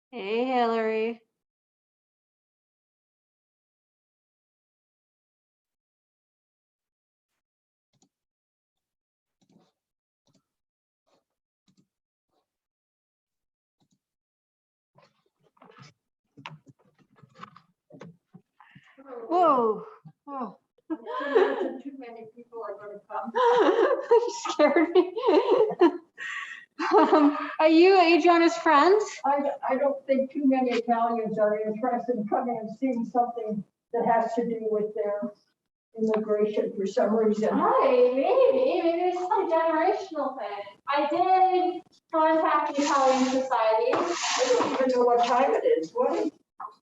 Hey, Hillary. Whoa. Oh. Too many people are going to come. You scared me. Are you Adriana's friends? I don't think too many Italians are interested in coming and seeing something that has to do with their immigration for some reason. Hi, maybe it's some generational thing. I did contact the Italian Society. I don't even know what time it is. What is it?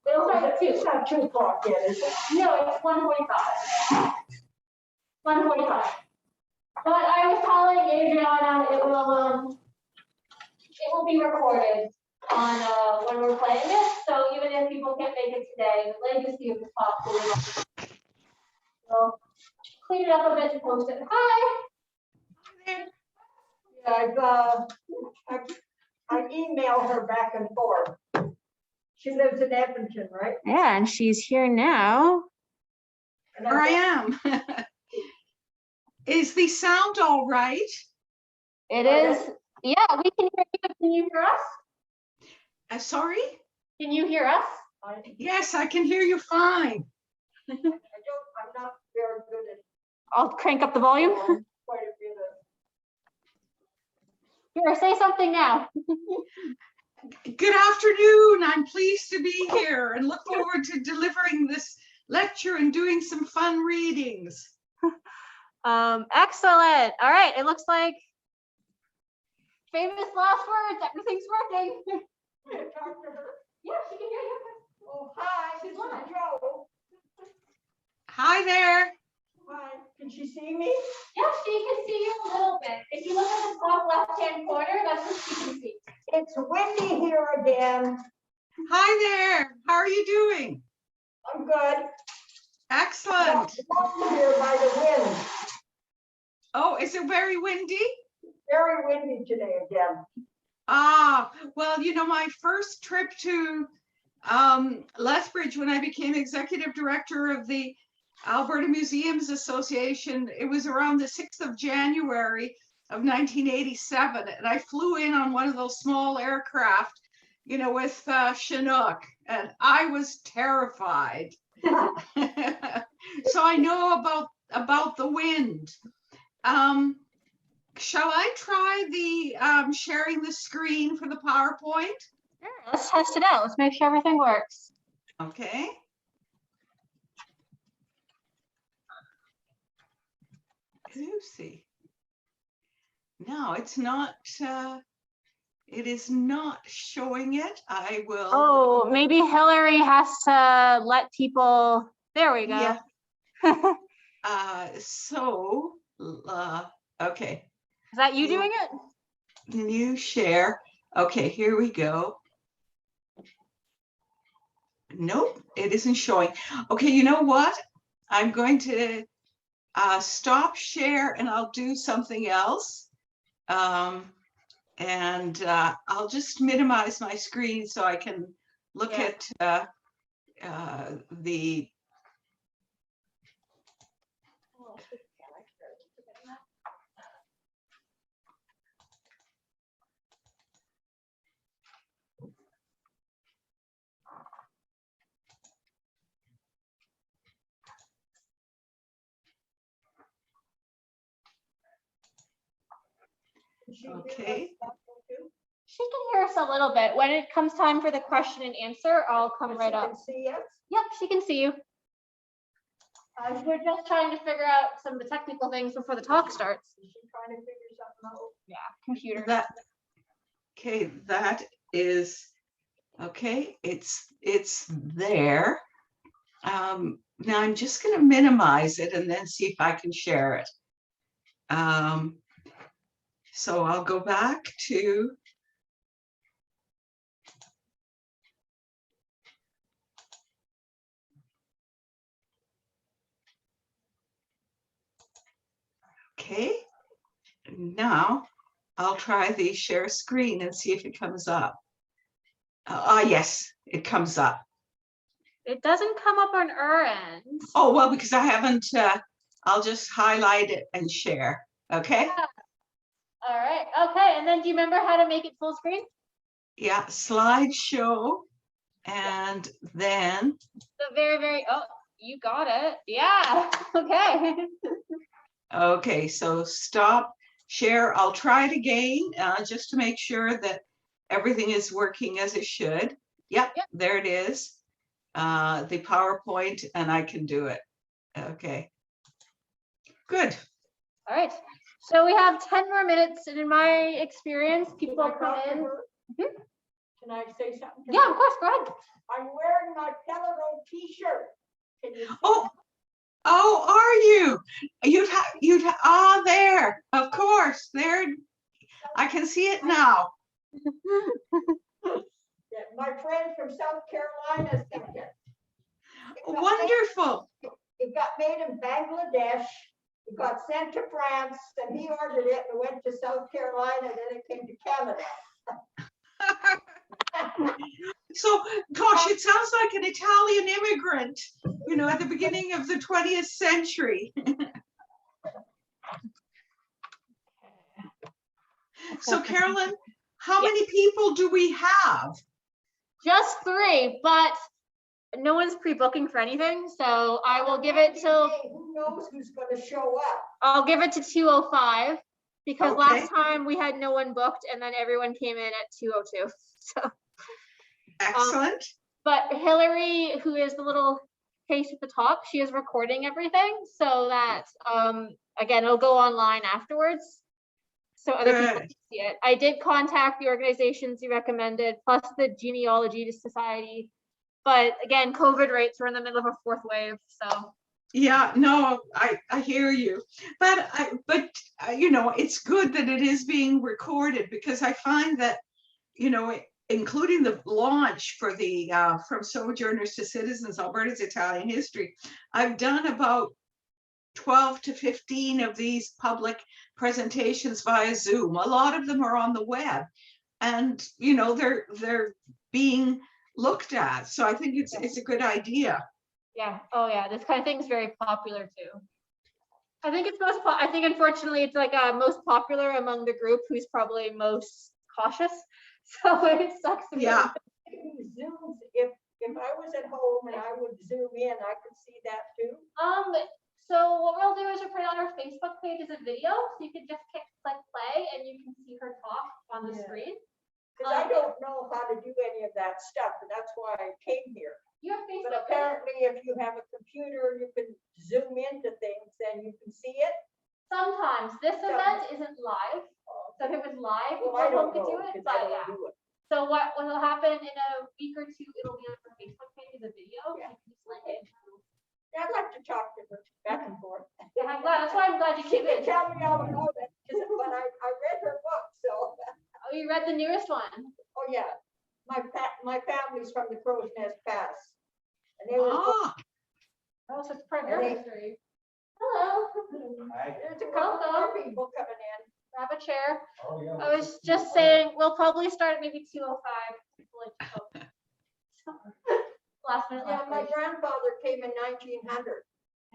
It'll start at 2. It's not 2 o'clock yet, is it? No, it's 1:45. 1:45. But I was telling Adriana it will be recorded on when we're playing it. So even if people can't make it today, the legacy of the talk will clean it up a bit and post it. Hi. Yeah, I email her back and forth. She lives in Edmonton, right? Yeah, and she's here now. And Here I am. Is the sound all right? It is. Yeah, we can hear you. Can you hear us? Sorry? Can you hear us? Yes, I can hear you fine. I'm not very good at I'll crank up the volume. quite a bit of. Here, say something now. Good afternoon. I'm pleased to be here and look forward to delivering this lecture and doing some fun readings. Excellent. All right, it looks like famous last words. Everything's working. Can you talk to her? Yeah, she can hear you. Oh, hi, this is Joe. Hi there. Hi, can she see me? Yeah, she can see you a little bit. If you look at the top left-hand corner, that's what she can see. It's windy here again. Hi there. How are you doing? I'm good. Excellent. I'm here by the wind. Oh, is it very windy? Very windy today again. Ah, well, you know, my first trip to Lethbridge when I became executive director of the Alberta Museums Association, it was around the 6th of January of 1987. And I flew in on one of those small aircraft you know, with Chinook, and I was terrified. So I know about the wind. Shall I try the sharing the screen for the PowerPoint? Sure, let's test it out. Let's make sure everything works. Okay. Lucy. No, it's not. It is not showing it. I will. Oh, maybe Hillary has to let people. There we go. Yeah. So, okay. Is that you doing it? New share. Okay, here we go. Nope, it isn't showing. Okay, you know what? I'm going to stop share and I'll do something else. And I'll just minimize my screen so I can look at the. Okay. She can hear us a little bit. When it comes time for the question and answer, I'll come right up. See us? Yep, she can see you. We're just trying to figure out some of the technical things before the talk starts. Is she trying to figure something out? Yeah, computer. That. Okay, that is okay. It's there. Now I'm just going to minimize it and then see if I can share it. So I'll go back to. Okay, now I'll try the share screen and see if it comes up. Yes, it comes up. It doesn't come up on our end. Oh, well, because I haven't, I'll just highlight it and share, okay? Yeah. All right, okay, and then do you remember how to make it full screen? Yeah, slideshow, and then. The very, oh, you got it. Yeah, okay. Okay, so stop share. I'll try it again just to make sure that everything is working as it should. Yep. There it is. The PowerPoint, and I can do it. Okay. Good. All right. So we have 10 more minutes, and in my experience, people come in. Can I say something? Yeah, of course, go ahead. I'm wearing my Pellerin t-shirt. Can you see Oh, are you? There, of course, there. I can see it now. my friend from South Carolina sent it. Wonderful. It got made in Bangladesh. It got sent to France, and he ordered it and went to South Carolina, and then it came to Canada. So, gosh, it sounds like an Italian immigrant, you know, at the beginning of the 20th century. So, Carolyn, how many people do we have? Just 3, but no one's pre-booking for anything, so I will give it till. Who knows who's going to show up? I'll give it to 2:05 because Okay. last time we had no one booked, and then everyone came in at 2:02. So. Excellent. But Hillary, who is the little face at the top, she is recording everything so that, again, it'll go online afterwards. So other people can see it. I did contact the organizations you recommended, plus the Genealogy Society. But again, COVID rates were in the middle of a 4th wave, so. Yeah, no, I hear you. But you know, it's good that it is being recorded, because I find that, you know, including the launch for the From Sojourners to Citizens, Alberta's Italian History, I've done about 12 to 15 of these public presentations via Zoom. A lot of them are on the web, and you know, they're being looked at. So I think it's a good idea. Yeah. Oh yeah. This kind of thing is very popular too. I think it's I think unfortunately it's like most popular among the group who's probably most cautious. So it sucks to be. Yeah. Zooms, if I was at home and I would zoom in, I could see that too. So what we'll do is we'll put it on our Facebook page as a video, so you can just click play and you can see her talk on the Yeah. screen. Because I don't know how to do any of that stuff, and that's why I came here. You have But Facebook. apparently, if you have a computer, you can zoom into things and you can see it. Sometimes this event isn't live, so if it was live, Well, I people don't could know, do it. because I But don't yeah. do it. So what will happen in a week or two? It'll be on our Facebook page as a video. Yeah. You can just link it. I'd like to talk to her back and forth. Yeah, I'm glad. That's why I'm glad you She came can in. tell me all about it, but I read her book, so, Oh, you read the newest one. oh yeah. My family's from the Crow's Nest Pass. And they were, Ah, Oh, so it's part of your And they- history. Hello. there's a couple more people coming in. Grab a chair. Oh, yeah. I was just saying, we'll probably start at maybe 2:05. People like to cook. Last minute, Yeah, last my minute. grandfather came in 1900,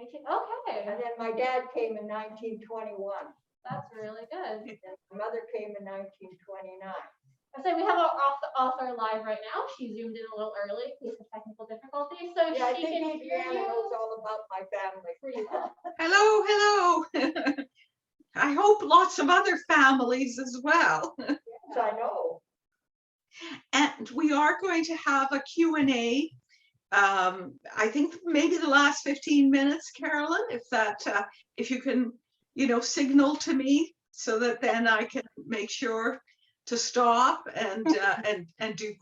Okay, and then my dad came in 1921, that's really good. and my mother came in 1929. I say we have our author live right now. She zoomed in a little early because of technical difficulties, so Yeah, I she can think hear Adriana knows you all about my family. pretty well. hello, hello. I hope lots of other families as well. Yes, I know. And we are going to have a Q&A. I think maybe the last 15 minutes, Carolyn, if you can, signal to me so that then I can make sure to stop and do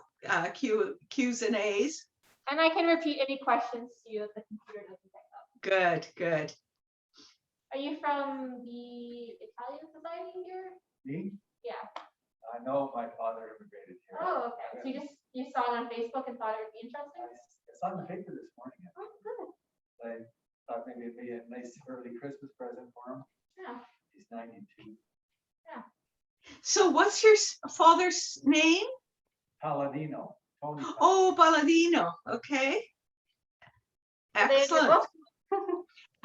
Q's and A's. And I can repeat any questions to you that the computer doesn't pick up. Good, good. Are you from the Italian society here? Me? Yeah. I know my father immigrated here. Oh, okay. So you saw it on Facebook and thought it would be interesting? I saw the paper this morning. Oh, good. I thought maybe it'd be a nice early Christmas present for him. Yeah. He's 92. So what's your father's name? Palladino. Tony. Oh, Balladino. Okay. Are they in your Excellent. book?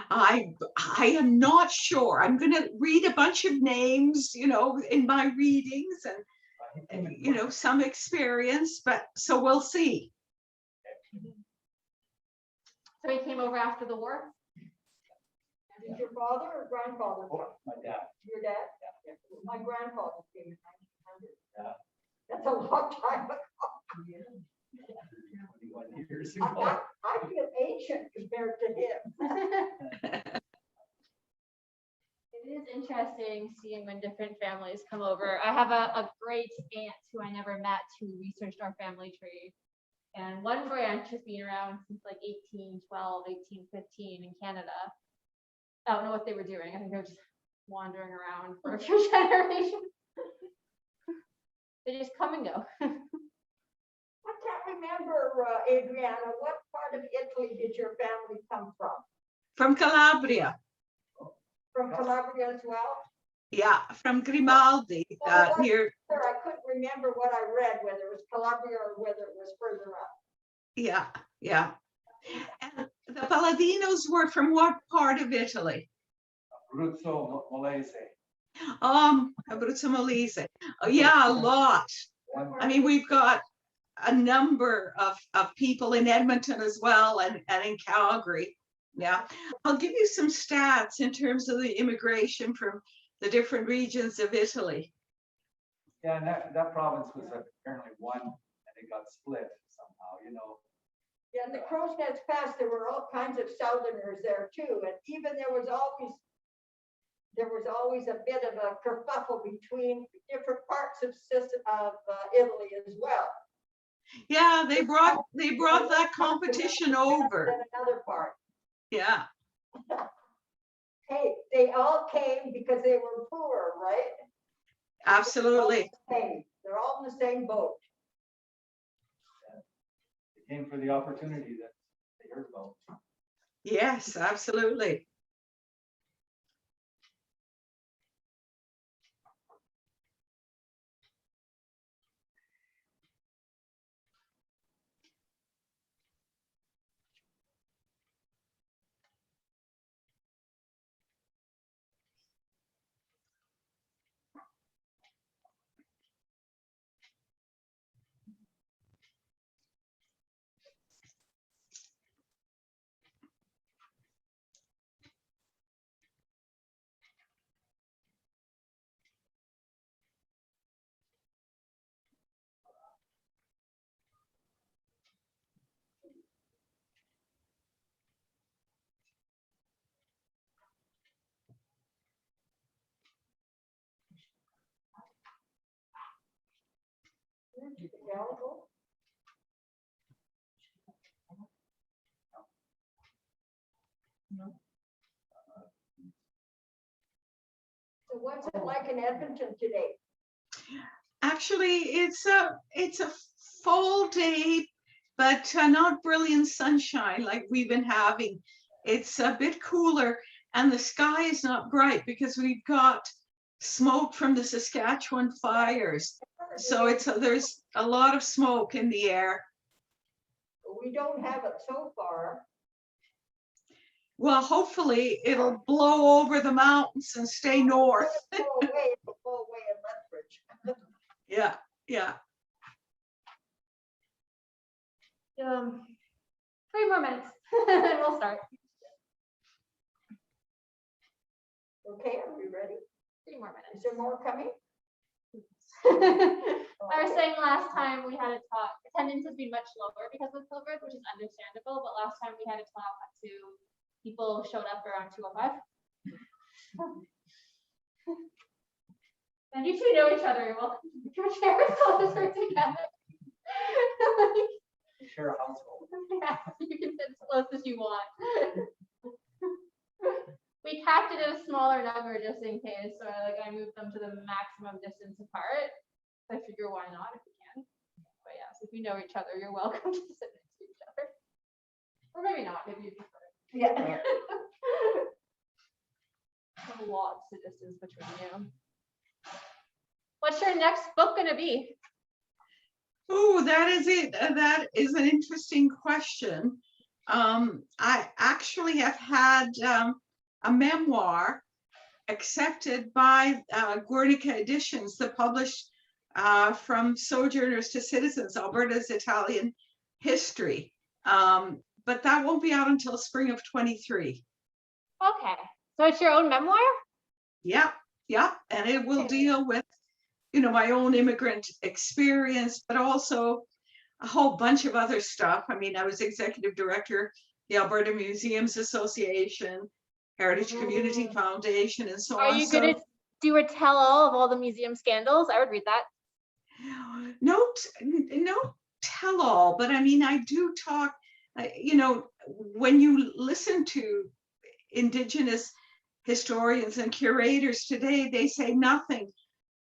I am not sure. I'm going to read a bunch of names, in my readings and some experience, but so we'll see. So he came over after the war? Is your father or grandfather? Oh, my dad. Your dad? Yeah. My grandfather came in 1900. Yeah. That's a long time ago. 21 years I ago. feel ancient compared to him. It is interesting seeing when different families come over. I have a great aunt who I never met who researched our family tree. And one branch has been around since like 1812, 1815 in Canada. I don't know what they were doing. I think they were just wandering around for a few generations. They just come and go. I can't remember, Adriana, what part of Italy did your family come from? From Calabria. From Calabria as well? Yeah, from Grimaldi near. I couldn't remember what I read, whether it was Calabria or whether it was further up. Yeah, yeah. And the Palladinos were from what part of Italy? Abruzzo Molise. Abruzzo Molise. Oh, yeah, a lot. I mean, we've got a number of people in Edmonton as well and in Calgary. Yeah, I'll give you some stats in terms of the immigration from the different regions of Italy. Yeah, and that province was apparently one, and it got split somehow, Yeah, in the Crow's Nest Pass, there were all kinds of Southerners there too, and even there was always a bit of a kerfuffle between different parts of Italy as well. Yeah, they brought that competition over. Than another part. Yeah. Hey, they all came because they were poor, right? Absolutely. They're all in the same boat. They came for the opportunity that they heard about. Yes, absolutely. Available? So what's it like in Edmonton today? Actually, it's a full day, but not brilliant sunshine like we've been having. It's a bit cooler, and the sky is not bright because we've got smoke from the Saskatchewan fires. So there's a lot of smoke in the air. We don't have it so far. Well, hopefully it'll blow over the mountains and stay north. It'll go away in Lethbridge. Yeah, yeah. 3 more minutes and we'll start. Okay, are we ready? 3 more minutes. Is there more coming? I was saying last time we had a talk, attendance has been much lower because of COVID, which is understandable, but last time we had a talk to people showed up around 2:05. And you two know each other, you're welcome to share as closer together. Share a household. Yeah, you can sit as close as you want. We capped it at a smaller number just in case, so I moved them to the maximum distance apart. I figure why not if you can. But yes, if you know each other, you're welcome to sit next to each other. Or maybe not, maybe you prefer. Yeah. Lots of distance between you. What's your next book gonna be? Oh, that is it. That is an interesting question. I actually have had a memoir accepted by Guernica Editions, the published From Sojourners to Citizens, Alberta's Italian history. But that won't be out until spring of 23. Okay, so it's your own memoir? Yeah, yeah, and it will deal with, you know, my own immigrant experience, but also a whole bunch of other stuff. I mean, I was executive director of the Alberta Museums Association, Heritage Community Foundation, and so on. Are you gonna do a tell-all of all the museum scandals? I would read that. No tell-all, but I mean, I do talk, you know, when you listen to Indigenous historians and curators today, they say nothing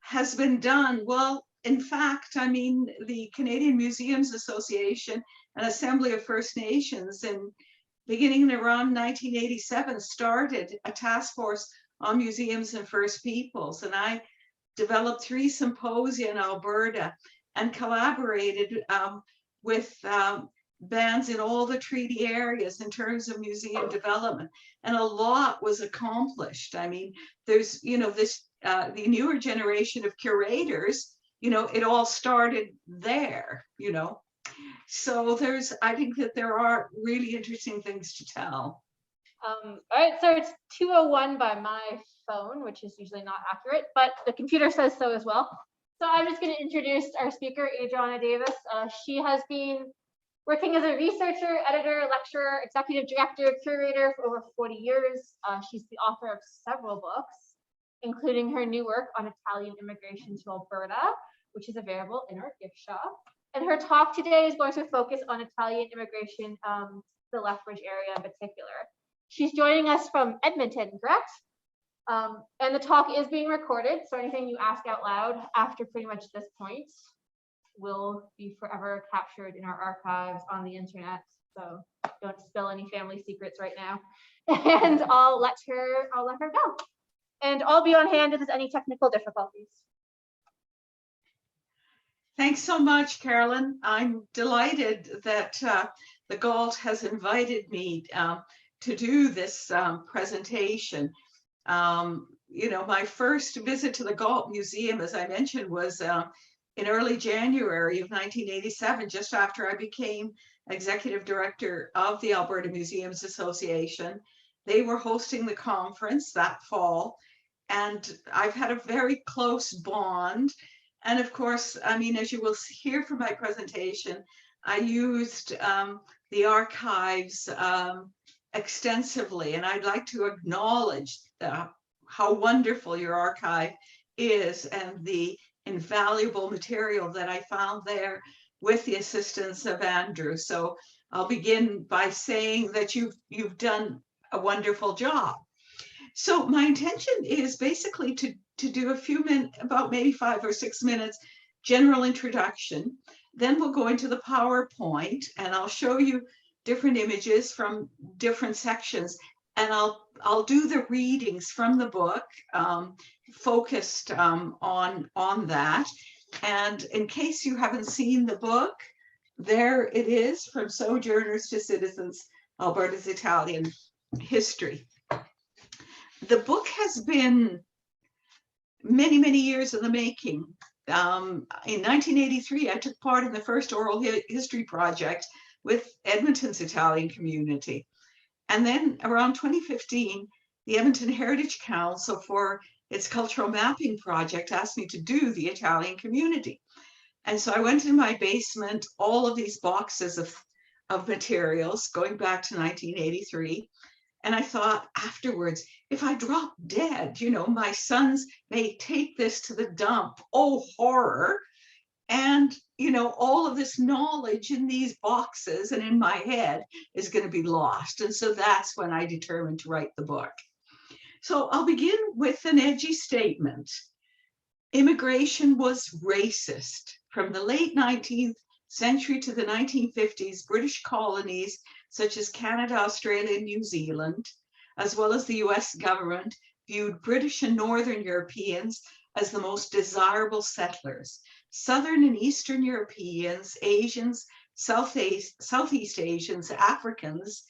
has been done. Well, in fact, I mean, the Canadian Museums Association and Assembly of First Nations, and beginning around 1987, started a task force on museums and First Peoples. And I developed 3 symposia in Alberta and collaborated with bands in all the treaty areas in terms of museum development. And a lot was accomplished. I mean, there's, you know, this, the newer generation of curators, you know, it all started there, you know. So I think that there are really interesting things to tell. All right, so it's 2:01 by my phone, which is usually not accurate, but the computer says so as well. So I'm just going to introduce our speaker, Adriana Davis. She has been working as a researcher, editor, lecturer, executive director, curator for over 40 years. She's the author of several books, including her new work on Italian immigration to Alberta, which is available in our gift shop. And her talk today is going to focus on Italian immigration to the Lethbridge area in particular. She's joining us from Edmonton, correct? And the talk is being recorded, so anything you ask out loud after pretty much this point will be forever captured in our archives on the internet. So don't spill any family secrets right now. And I'll let her go. And I'll be on hand if there's any technical difficulties. Thanks so much, Carolyn. I'm delighted that the Galt has invited me to do this presentation. You know, my first visit to the Galt Museum, as I mentioned, was in early January of 1987, just after I became executive director of the Alberta Museums Association. They were hosting the conference that fall, and I've had a very close bond. And of course, I mean, as you will hear from my presentation, I used the archives extensively, and I'd like to acknowledge how wonderful your archive is and the invaluable material that I found there with the assistance of Andrew. So I'll begin by saying that you've done a wonderful job. So my intention is basically to do a few minutes, about maybe 5 or 6 minutes, general introduction. Then we'll go into the PowerPoint and I'll show you different images from different sections. And I'll do the readings from the book, focused on that. And in case you haven't seen the book, there it is, From Sojourners to Citizens, Alberta's Italian History. The book has been many, many years in the making. In 1983, I took part in the first oral history project with Edmonton's Italian community. And then around 2015, the Edmonton Heritage Council, for its cultural mapping project, asked me to do the Italian community. And so I went in my basement, all of these boxes of materials going back to 1983. And I thought afterwards, if I drop dead, you know, my sons may take this to the dump. Oh, horror. And, you know, all of this knowledge in these boxes and in my head is going to be lost. And so that's when I determined to write the book. So I'll begin with an edgy statement. Immigration was racist. From the late 19th century to the 1950s, British colonies such as Canada, Australia, and New Zealand, as well as the US government, viewed British and Northern Europeans as the most desirable settlers. Southern and Eastern Europeans, Asians, Southeast Asians, Africans,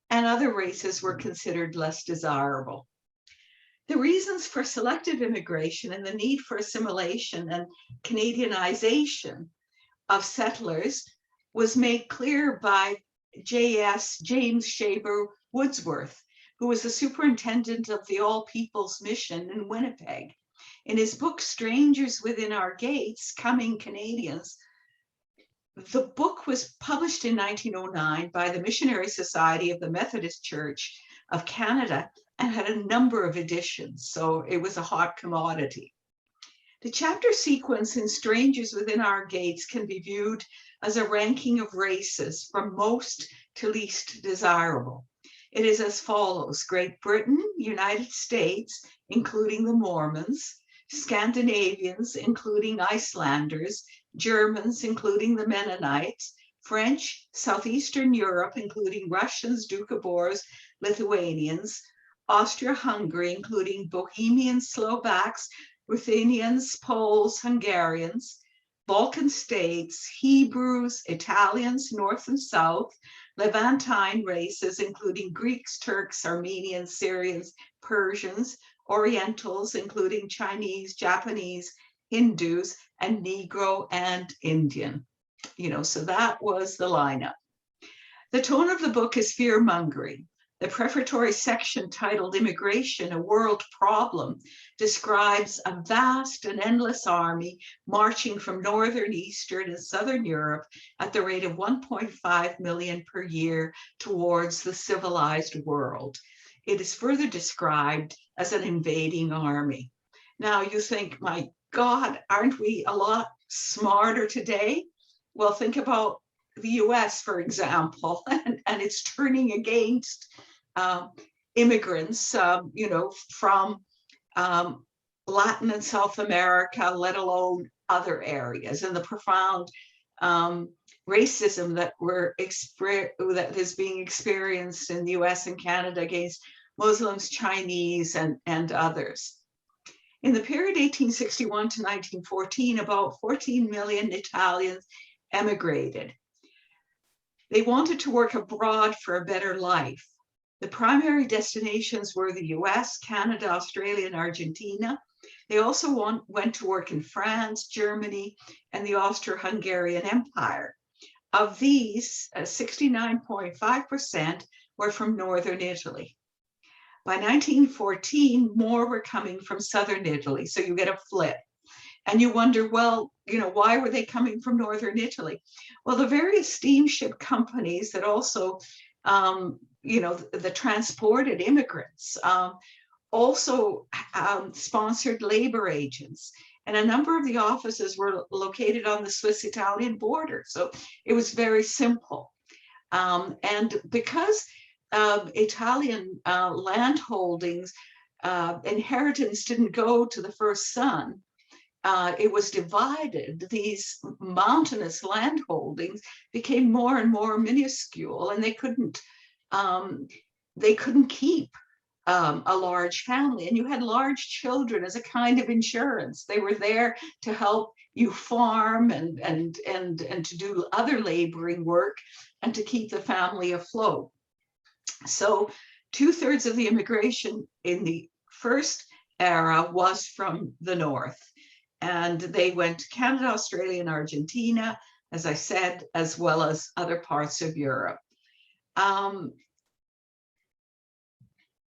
and other races were considered less desirable. The reasons for selective immigration and the need for assimilation and Canadianization of settlers was made clear by James Shaver Woodsworth, who was the superintendent of the All Peoples Mission in Winnipeg. In his book, Strangers Within Our Gates, Coming Canadians, the book was published in 1909 by the Missionary Society of the Methodist Church of Canada and had a number of editions, so it was a hot commodity. The chapter sequence in Strangers Within Our Gates can be viewed as a ranking of races from most to least desirable. It is as follows: Great Britain, United States, including the Mormons, Scandinavians, including Icelanders, Germans, including the Mennonites, French, Southeastern Europe, including Russians, Doukhobors, Lithuanians, Austria-Hungary, including Bohemians, Slovaks, Ruthenians, Poles, Hungarians, Balkan states, Hebrews, Italians, North and South, Levantine races, including Greeks, Turks, Armenians, Syrians, Persians, Orientals, including Chinese, Japanese, Hindus, and Negro and Indian. You know, so that was the lineup. The tone of the book is fear-mongering. The prefatory section titled Immigration, a World Problem describes a vast and endless army marching from Northern, Eastern, and Southern Europe at the rate of 1.5 million per year towards the civilized world. It is further described as an invading army. Now you think, my God, aren't we a lot smarter today? Well, think about the US, for example, and it's turning against immigrants, you know, from Latin and South America, let alone other areas, and the profound racism that is being experienced in the US and Canada against Muslims, Chinese, and others. In the period 1861 to 1914, about 14 million Italians emigrated. They wanted to work abroad for a better life. The primary destinations were the US, Canada, Australia, and Argentina. They also went to work in France, Germany, and the Austro-Hungarian Empire. Of these, 69.5% were from Northern Italy. By 1914, more were coming from Southern Italy, so you get a flip. And you wonder, well, you know, why were they coming from Northern Italy? Well, the various steamship companies that also, you know, the transported immigrants also sponsored labor agents. And a number of the offices were located on the Swiss-Italian border. So it was very simple. And because Italian land holdings, inheritance didn't go to the first son, it was divided. These mountainous land holdings became more and more minuscule, and they couldn't keep a large family. And you had large children as a kind of insurance. They were there to help you farm and to do other laboring work and to keep the family afloat. So 2/3 of the immigration in the first era was from the north. And they went to Canada, Australia, and Argentina, as I said, as well as other parts of Europe.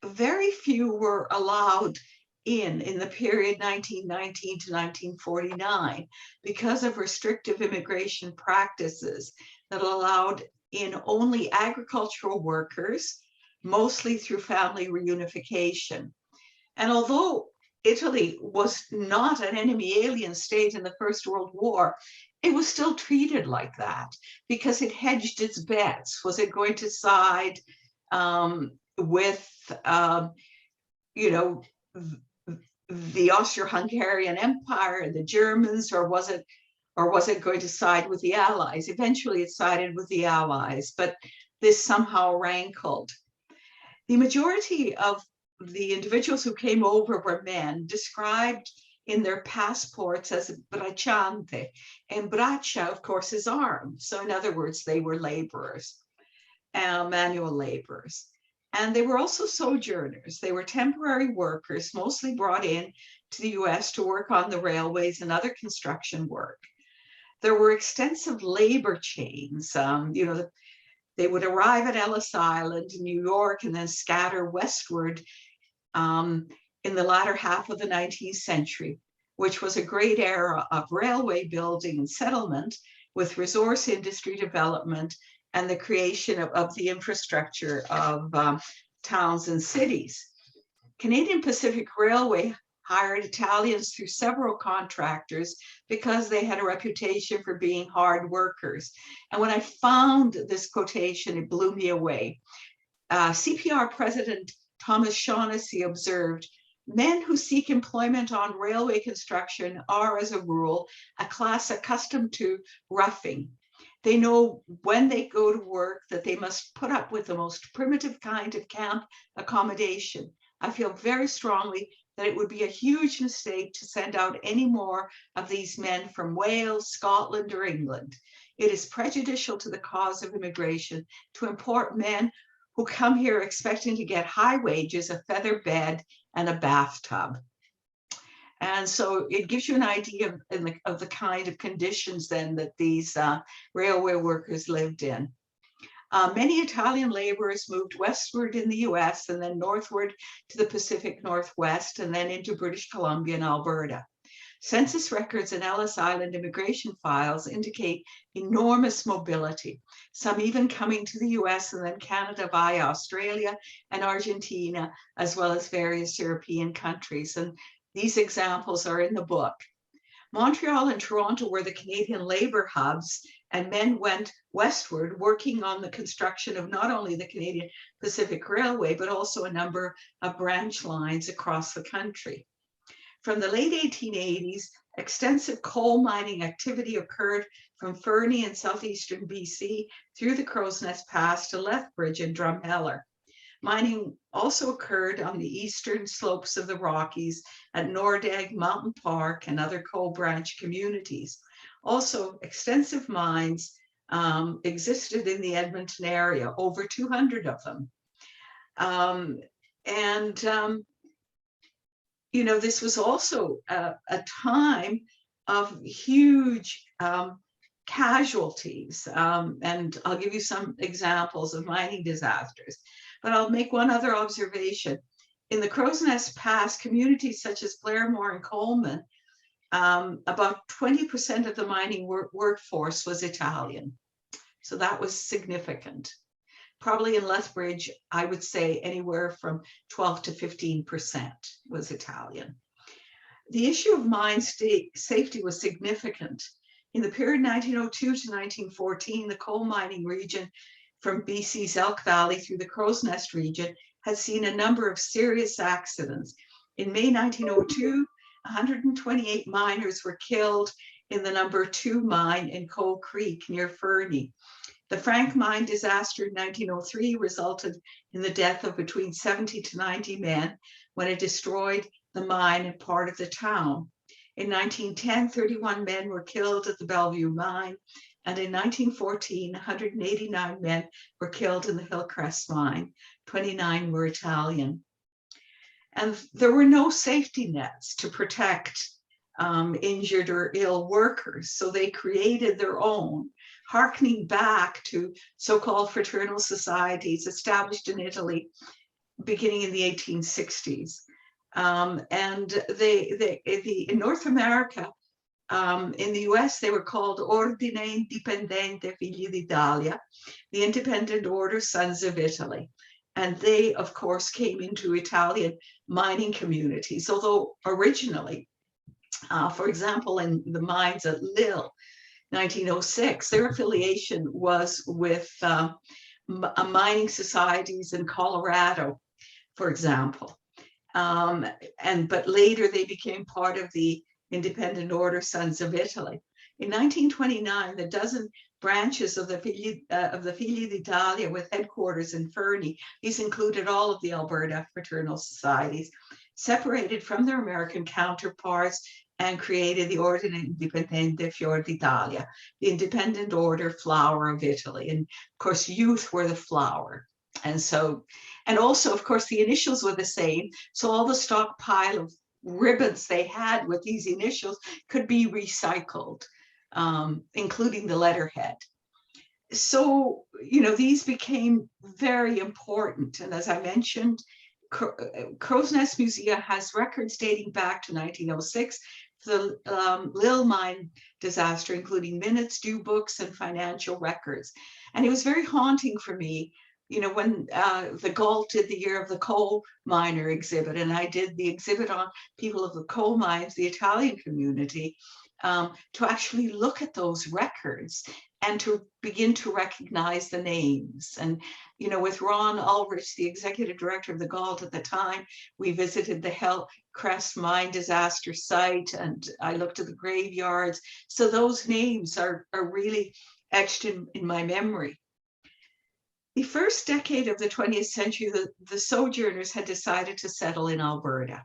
Very few were allowed in the period 1919 to 1949 because of restrictive immigration practices that allowed in only agricultural workers, mostly through family reunification. And although Italy was not an enemy alien state in the First World War, it was still treated like that because it hedged its bets. Was it going to side with, the Austro-Hungarian Empire and the Germans, or was it going to side with the Allies? Eventually, it sided with the Allies, but this somehow rankled. The majority of the individuals who came over were men, described in their passports as bracciante, and braccia, of course, is arm. So in other words, they were laborers, manual laborers. And they were also sojourners. They were temporary workers, mostly brought in to the US to work on the railways and other construction work. There were extensive labor chains. They would arrive at Ellis Island in New York and then scatter westward in the latter half of the 19th century, which was a great era of railway building and settlement with resource industry development and the creation of the infrastructure of towns and cities. Canadian Pacific Railway hired Italians through several contractors because they had a reputation for being hard workers. And when I found this quotation, it blew me away. CPR President Thomas Shaughnessy observed, "Men who seek employment on railway construction are, as a rule, a class accustomed to roughing. They know when they go to work that they must put up with the most primitive kind of camp accommodation. I feel very strongly that it would be a huge mistake to send out any more of these men from Wales, Scotland, or England. It is prejudicial to the cause of immigration to import men who come here expecting to get high wages, a feather bed, and a bathtub." And so it gives you an idea of the kind of conditions then that these railway workers lived in. Many Italian laborers moved westward in the US and then northward to the Pacific Northwest and then into British Columbia and Alberta. Census records and Ellis Island immigration files indicate enormous mobility, some even coming to the US and then Canada via Australia and Argentina, as well as various European countries. And these examples are in the book. Montreal and Toronto were the Canadian labor hubs, and men went westward working on the construction of not only the Canadian Pacific Railway, but also a number of branch lines across the country. From the late 1880s, extensive coal mining activity occurred from Fernie in southeastern BC through the Crow's Nest Pass to Lethbridge and Drumheller. Mining also occurred on the eastern slopes of the Rockies at Nordegg, Mountain Park, and other coal branch communities. Also, extensive mines existed in the Edmonton area, over 200 of them. This was also a time of huge casualties. And I'll give you some examples of mining disasters. But I'll make one other observation. In the Crow's Nest Pass, communities such as Blairmore and Coleman, about 20% of the mining workforce was Italian. So that was significant. Probably in Lethbridge, I would say anywhere from 12 to 15% was Italian. The issue of mine safety was significant. In the period 1902 to 1914, the coal mining region from BC's Elk Valley through the Crow's Nest region had seen a number of serious accidents. In May 1902, 128 miners were killed in the number 2 mine in Coal Creek near Fernie. The Frank mine disaster in 1903 resulted in the death of between 70 to 90 men when it destroyed the mine and part of the town. In 1910, 31 men were killed at the Bellevue mine, and in 1914, 189 men were killed in the Hillcrest mine. 29 were Italian. And there were no safety nets to protect injured or ill workers, so they created their own, harkening back to so-called fraternal societies established in Italy beginning in the 1860s. And in North America, in the US, they were called Ordine Indipendente Figli d'Italia, the Independent Order Sons of Italy. And they, of course, came into Italian mining communities, although originally, for example, in the mines at Lille, 1906, their affiliation was with mining societies in Colorado, for example. But later they became part of the Independent Order Sons of Italy. In 1929, the dozen branches of the Figli d'Italia with headquarters in Fernie, these included all of the Alberta fraternal societies, separated from their American counterparts and created the Ordine Indipendente Fior d'Italia, the Independent Order Flower of Italy. And of course, youth were the flower. And also, of course, the initials were the same. So all the stockpile of ribbons they had with these initials could be recycled, including the letterhead. So, these became very important. And as I mentioned, Crow's Nest Museum has records dating back to 1906 for the Lille mine disaster, including minutes, due books, and financial records. And it was very haunting for me, when the Galt did the Year of the Coal Miner exhibit, and I did the exhibit on people of the coal mines, the Italian community, to actually look at those records and to begin to recognize the names. And, with Ron Ulrich, the executive director of the Galt at the time, we visited the Hillcrest mine disaster site, and I looked at the graveyards. So those names are really etched in my memory. The first decade of the 20th century, the Sojourners had decided to settle in Alberta,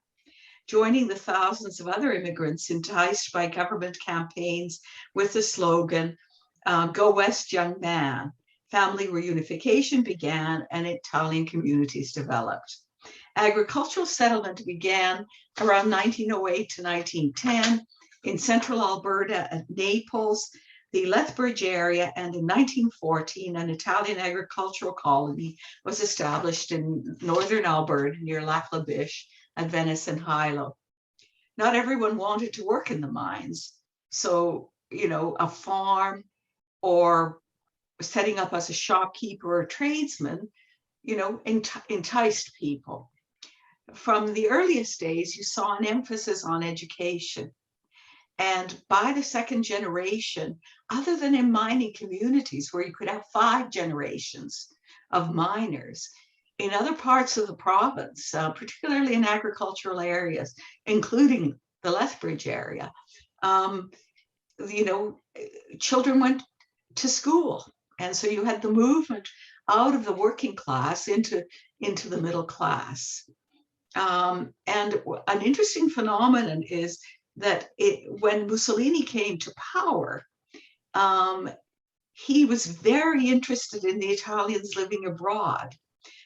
joining the thousands of other immigrants enticed by government campaigns with the slogan, "Go West, young man." Family reunification began and Italian communities developed. Agricultural settlement began around 1908 to 1910 in central Alberta at Naples, the Lethbridge area, and in 1914, an Italian agricultural colony was established in northern Alberta near Lethbridge at Venice and Hilo. Not everyone wanted to work in the mines. So, a farm or setting up as a shopkeeper or tradesman, enticed people. From the earliest days, you saw an emphasis on education. And by the second generation, other than in mining communities where you could have 5 generations of miners, in other parts of the province, particularly in agricultural areas, including the Lethbridge area, children went to school. And so you had the movement out of the working class into the middle class. And an interesting phenomenon is that when Mussolini came to power, he was very interested in the Italians living abroad.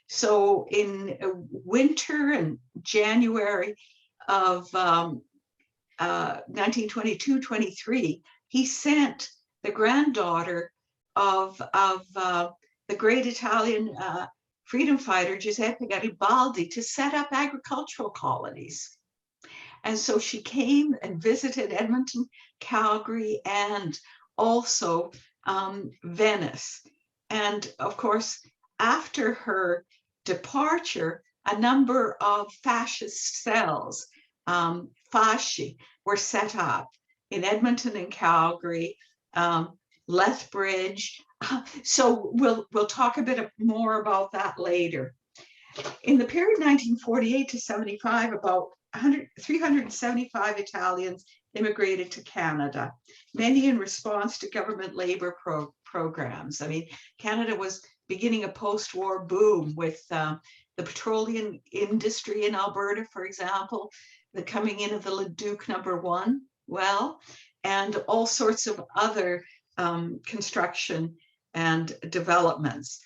So in winter and January of 1922-23, he sent the granddaughter of the great Italian freedom fighter Giuseppe Garibaldi to set up agricultural colonies. And so she came and visited Edmonton, Calgary, and also Venice. And of course, after her departure, a number of fascist cells fasci were set up in Edmonton and Calgary, Lethbridge. So we'll talk a bit more about that later. In the period 1948 to 75, about 375 Italians immigrated to Canada, many in response to government labor programs. I mean, Canada was beginning a post-war boom with the petroleum industry in Alberta, for example, the coming in of the Leduc #1 well, and all sorts of other construction and developments.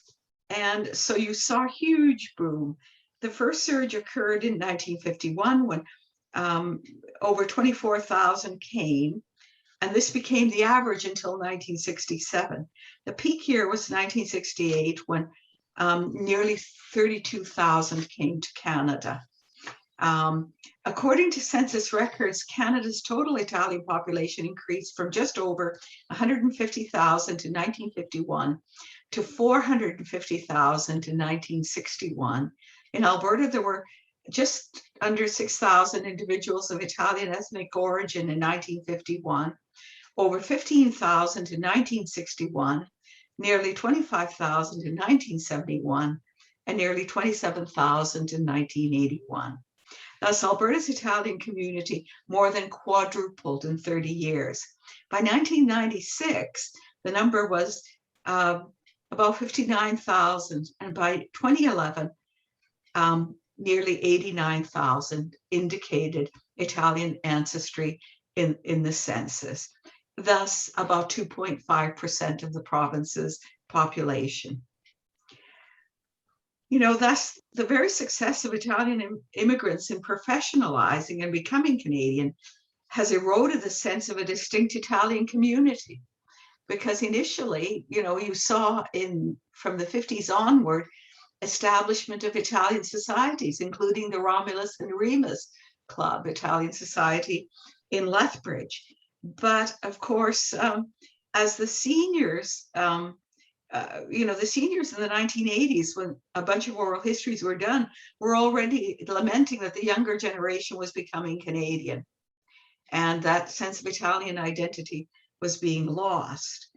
And so you saw a huge boom. The first surge occurred in 1951 when over 24,000 came, and this became the average until 1967. The peak year was 1968 when nearly 32,000 came to Canada. According to census records, Canada's total Italian population increased from just over 150,000 to 1951 to 450,000 in 1961. In Alberta, there were just under 6,000 individuals of Italian ethnic origin in 1951, over 15,000 in 1961, nearly 25,000 in 1971, and nearly 27,000 in 1981. Thus, Alberta's Italian community more than quadrupled in 30 years. By 1996, the number was about 59,000, and by 2011, nearly 89,000 indicated Italian ancestry in the census, thus about 2.5% of the province's population. You know, thus the very success of Italian immigrants in professionalizing and becoming Canadian has eroded the sense of a distinct Italian community. Because initially, you know, you saw from the 50s onward, establishment of Italian societies, including the Romulus and Remus Club, Italian Society in Lethbridge. But of course, as the seniors, the seniors in the 1980s, when a bunch of oral histories were done, were already lamenting that the younger generation was becoming Canadian, and that sense of Italian identity was being lost.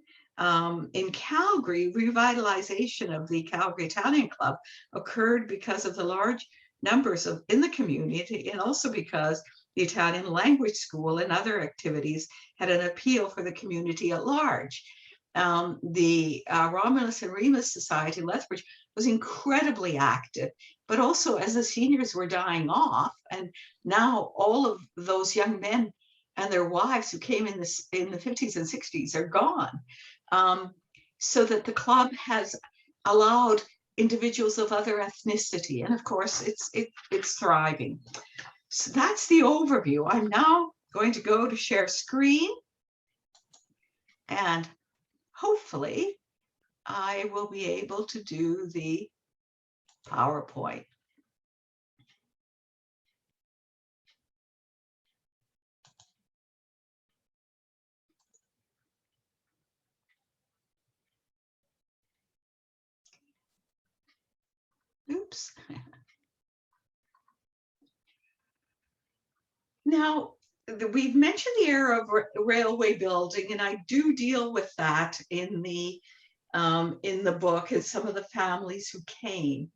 In Calgary, revitalization of the Calgary Italian Club occurred because of the large numbers in the community, and also because the Italian language school and other activities had an appeal for the community at large. The Romulus and Remus Society in Lethbridge was incredibly active, but also as the seniors were dying off, and now all of those young men and their wives who came in the 50s and 60s are gone. So that the club has allowed individuals of other ethnicity, and of course it's thriving. So that's the overview. I'm now going to go to share screen, and hopefully I will be able to do the PowerPoint. Oops. Now, we've mentioned the era of railway building, and I do deal with that in the book and some of the families who came.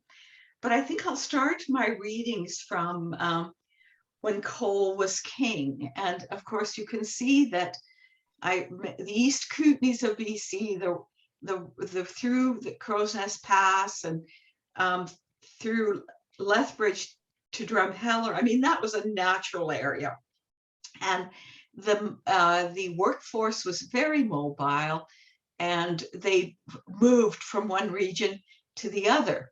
But I think I'll start my readings from when coal was king. And of course, you can see that the East Kootenays of BC, through the Crow's Nest Pass and through Lethbridge to Drumheller. I mean, that was a natural area. And the workforce was very mobile, and they moved from one region to the other.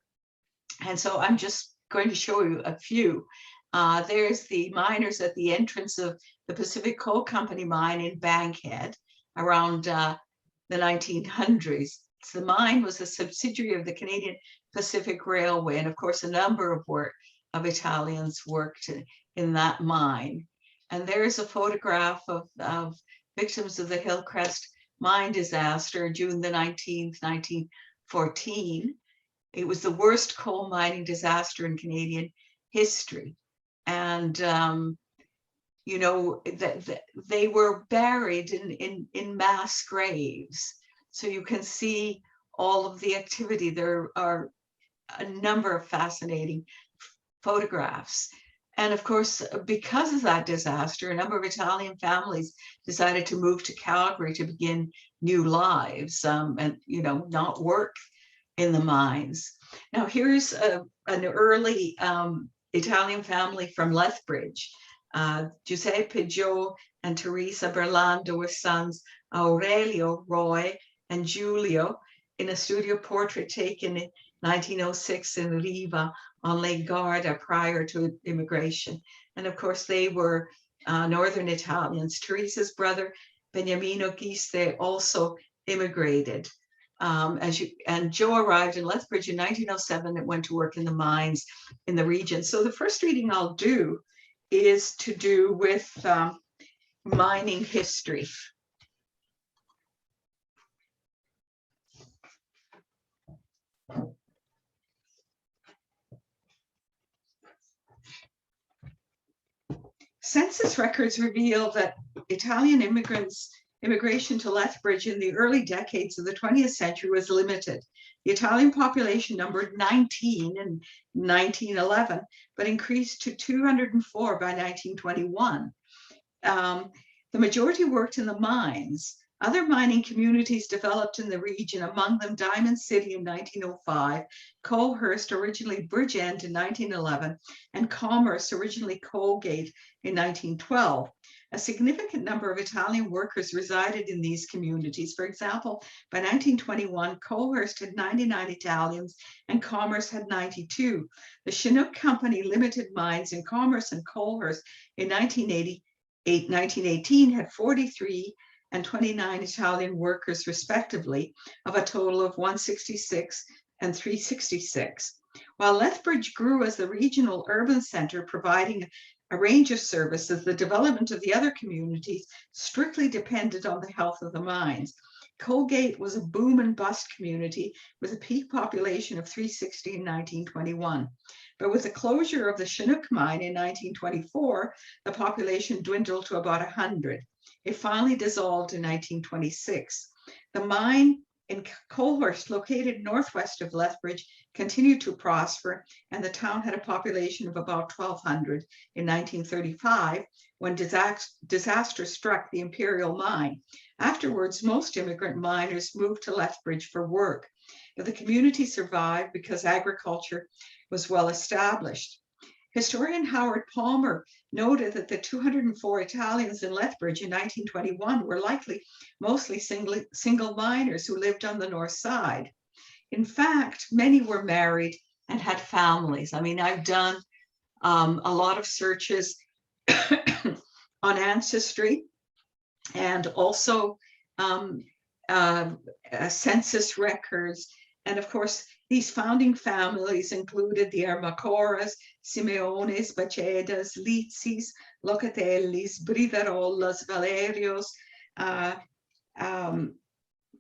And so I'm just going to show you a few. There's the miners at the entrance of the Pacific Coal Company mine in Bankhead around the 1900s. So the mine was a subsidiary of the Canadian Pacific Railway, and of course a number of Italians worked in that mine. And there's a photograph of victims of the Hillcrest mine disaster, June the 19th, 1914. It was the worst coal mining disaster in Canadian history. And you know, that they were buried in mass graves. So you can see all of the activity. There are a number of fascinating photographs. And of course, because of that disaster, a number of Italian families decided to move to Calgary to begin new lives, and, you know, not work in the mines. Now, here's an early Italian family from Lethbridge. Giuseppe, Joe, and Teresa Berlando were sons Aurelio, Roy, and Giulio, in a studio portrait taken in 1906 in Riva on Lake Garda prior to immigration. And of course, they were Northern Italians. Teresa's brother, Beniamino Giste, also immigrated. And Joe arrived in Lethbridge in 1907 and went to work in the mines in the region. So the first reading I'll do is to do with mining history. Census records reveal that Italian immigration to Lethbridge in the early decades of the 20th century was limited. The Italian population numbered 19 in 1911, but increased to 204 by 1921. The majority worked in the mines. Other mining communities developed in the region, among them Diamond City in 1905, Colehurst, originally Bridgend, in 1911, and Commerce, originally Colgate, in 1912. A significant number of Italian workers resided in these communities. For example, by 1921, Colehurst had 99 Italians and Commerce had 92. The Chinook Company Limited Mines in Commerce and Colehurst in 1918 had 43 and 29 Italian workers, respectively, of a total of 166 and 366. While Lethbridge grew as the regional urban center, providing a range of services, the development of the other communities strictly depended on the health of the mines. Colgate was a boom and bust community with a peak population of 360 in 1921. But with the closure of the Chinook mine in 1924, the population dwindled to about 100. It finally dissolved in 1926. The mine in Colehurst, located northwest of Lethbridge, continued to prosper, and the town had a population of about 1,200 in 1935 when disaster struck the Imperial Mine. Afterwards, most immigrant miners moved to Lethbridge for work, but the community survived because agriculture was well established. Historian Howard Palmer noted that the 204 Italians in Lethbridge in 1921 were likely mostly single miners who lived on the north side. In fact, many were married and had families. I mean, I've done a lot of searches on ancestry and also census records. And of course, these founding families included the Ermacoras, Simeones, Bacedas, Lizzis, Locatellis, Briverolas, Valerios,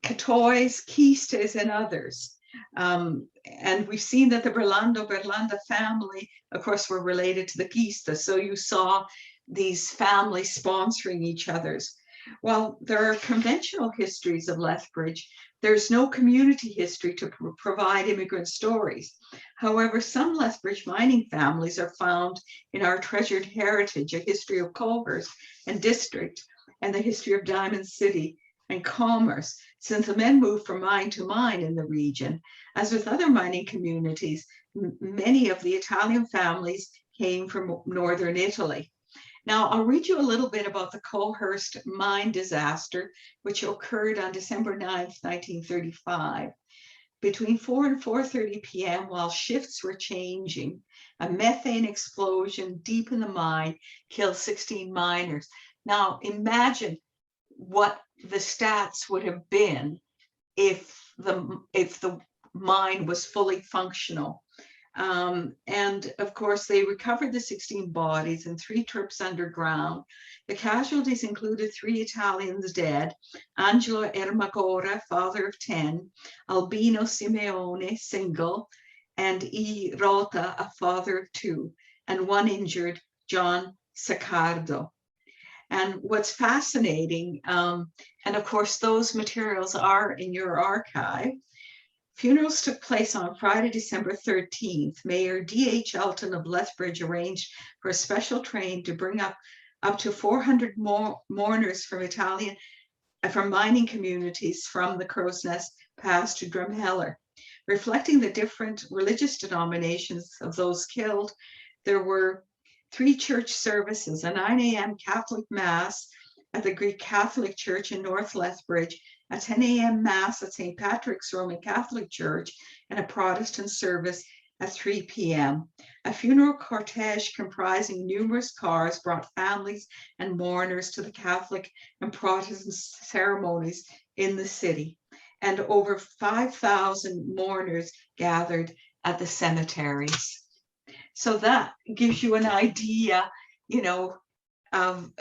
Catois, Quistes, and others. And we've seen that the Berlanda family, of course, were related to the Quistes. So you saw these families sponsoring each other's. While there are conventional histories of Lethbridge, there's no community history to provide immigrant stories. However, some Lethbridge mining families are found in our treasured heritage, a history of Colehurst and district, and the history of Diamond City and Commerce, since the men moved from mine to mine in the region. As with other mining communities, many of the Italian families came from northern Italy. Now, I'll read you a little bit about the Colehurst mine disaster, which occurred on December 9th, 1935. Between 4 and 4:30 p.m., while shifts were changing, a methane explosion deep in the mine killed 16 miners. Now, imagine what the stats would have been if the mine was fully functional. And of course, they recovered the 16 bodies in 3 trips underground. The casualties included 3 Italians dead: Angelo Ermagora, father of 10, Albino Simeone, single, and E. Rota, a father of 2, and 1 injured, John Saccardo. And what's fascinating, and of course, those materials are in your archive. Funerals took place on Friday, December 13th. Mayor D.H. Elton of Lethbridge arranged for a special train to bring up to 400 mourners from mining communities from the Crow's Nest Pass to Drumheller. Reflecting the different religious denominations of those killed, there were 3 church services, a 9 a.m. Catholic Mass at the Greek Catholic Church in North Lethbridge, a 10 a.m. Mass at St. Patrick's Roman Catholic Church, and a Protestant service at 3 p.m. A funeral cortege comprising numerous cars brought families and mourners to the Catholic and Protestant ceremonies in the city, and over 5,000 mourners gathered at the cemeteries. So that gives you an idea, of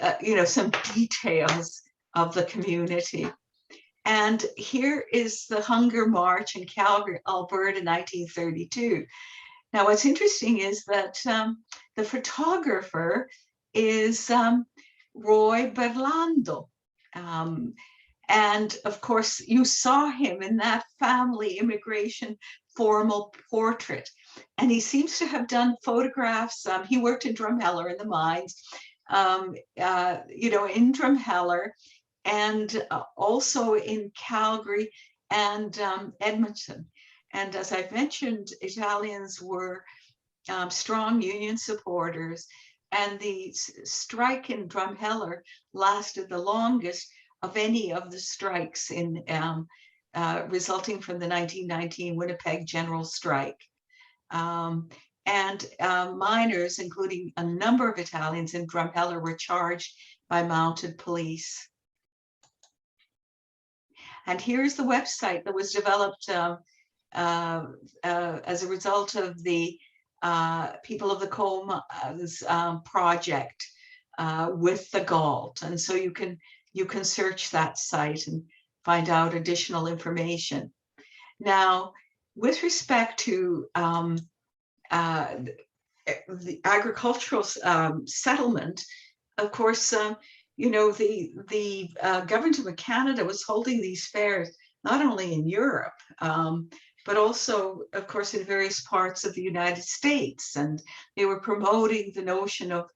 some details of the community. And here is the Hunger March in Calgary, Alberta, 1932. Now, what's interesting is that the photographer is Roy Berlando. And of course, you saw him in that family immigration formal portrait. And he seems to have done photographs. He worked in Drumheller in the mines, in Drumheller, and also in Calgary and Edmonton. And as I've mentioned, Italians were strong union supporters, and the strike in Drumheller lasted the longest of any of the strikes in resulting from the 1919 Winnipeg General Strike. And miners, including a number of Italians in Drumheller, were charged by mounted police. And here's the website that was developed as a result of the People of the Coal's project with the Galt. And so you can search that site and find out additional information. Now, with respect to the agricultural settlement, of course, the government of Canada was holding these fairs not only in Europe, but also, of course, in various parts of the United States. And they were promoting the notion of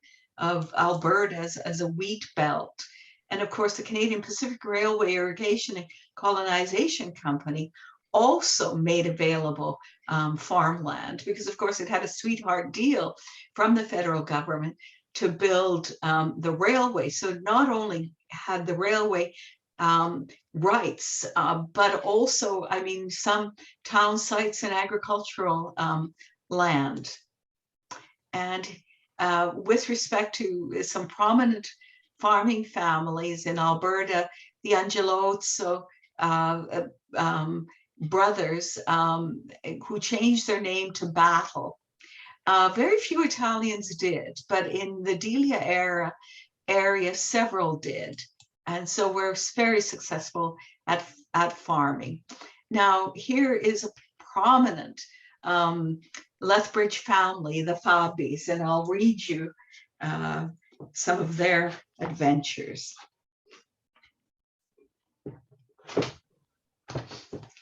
Alberta as a wheat belt. And of course, the Canadian Pacific Railway Irrigation and Colonization Company also made available farmland, because of course it had a sweetheart deal from the federal government to build the railway. So not only had the railway rights, but also, some town sites and agricultural land. And with respect to some prominent farming families in Alberta, the Angelo Brothers, who changed their name to Battle. Very few Italians did, but in the Delia area, several did. And so we're very successful at farming. Now, here is a prominent Lethbridge family, the Fabis, and I'll read you some of their adventures.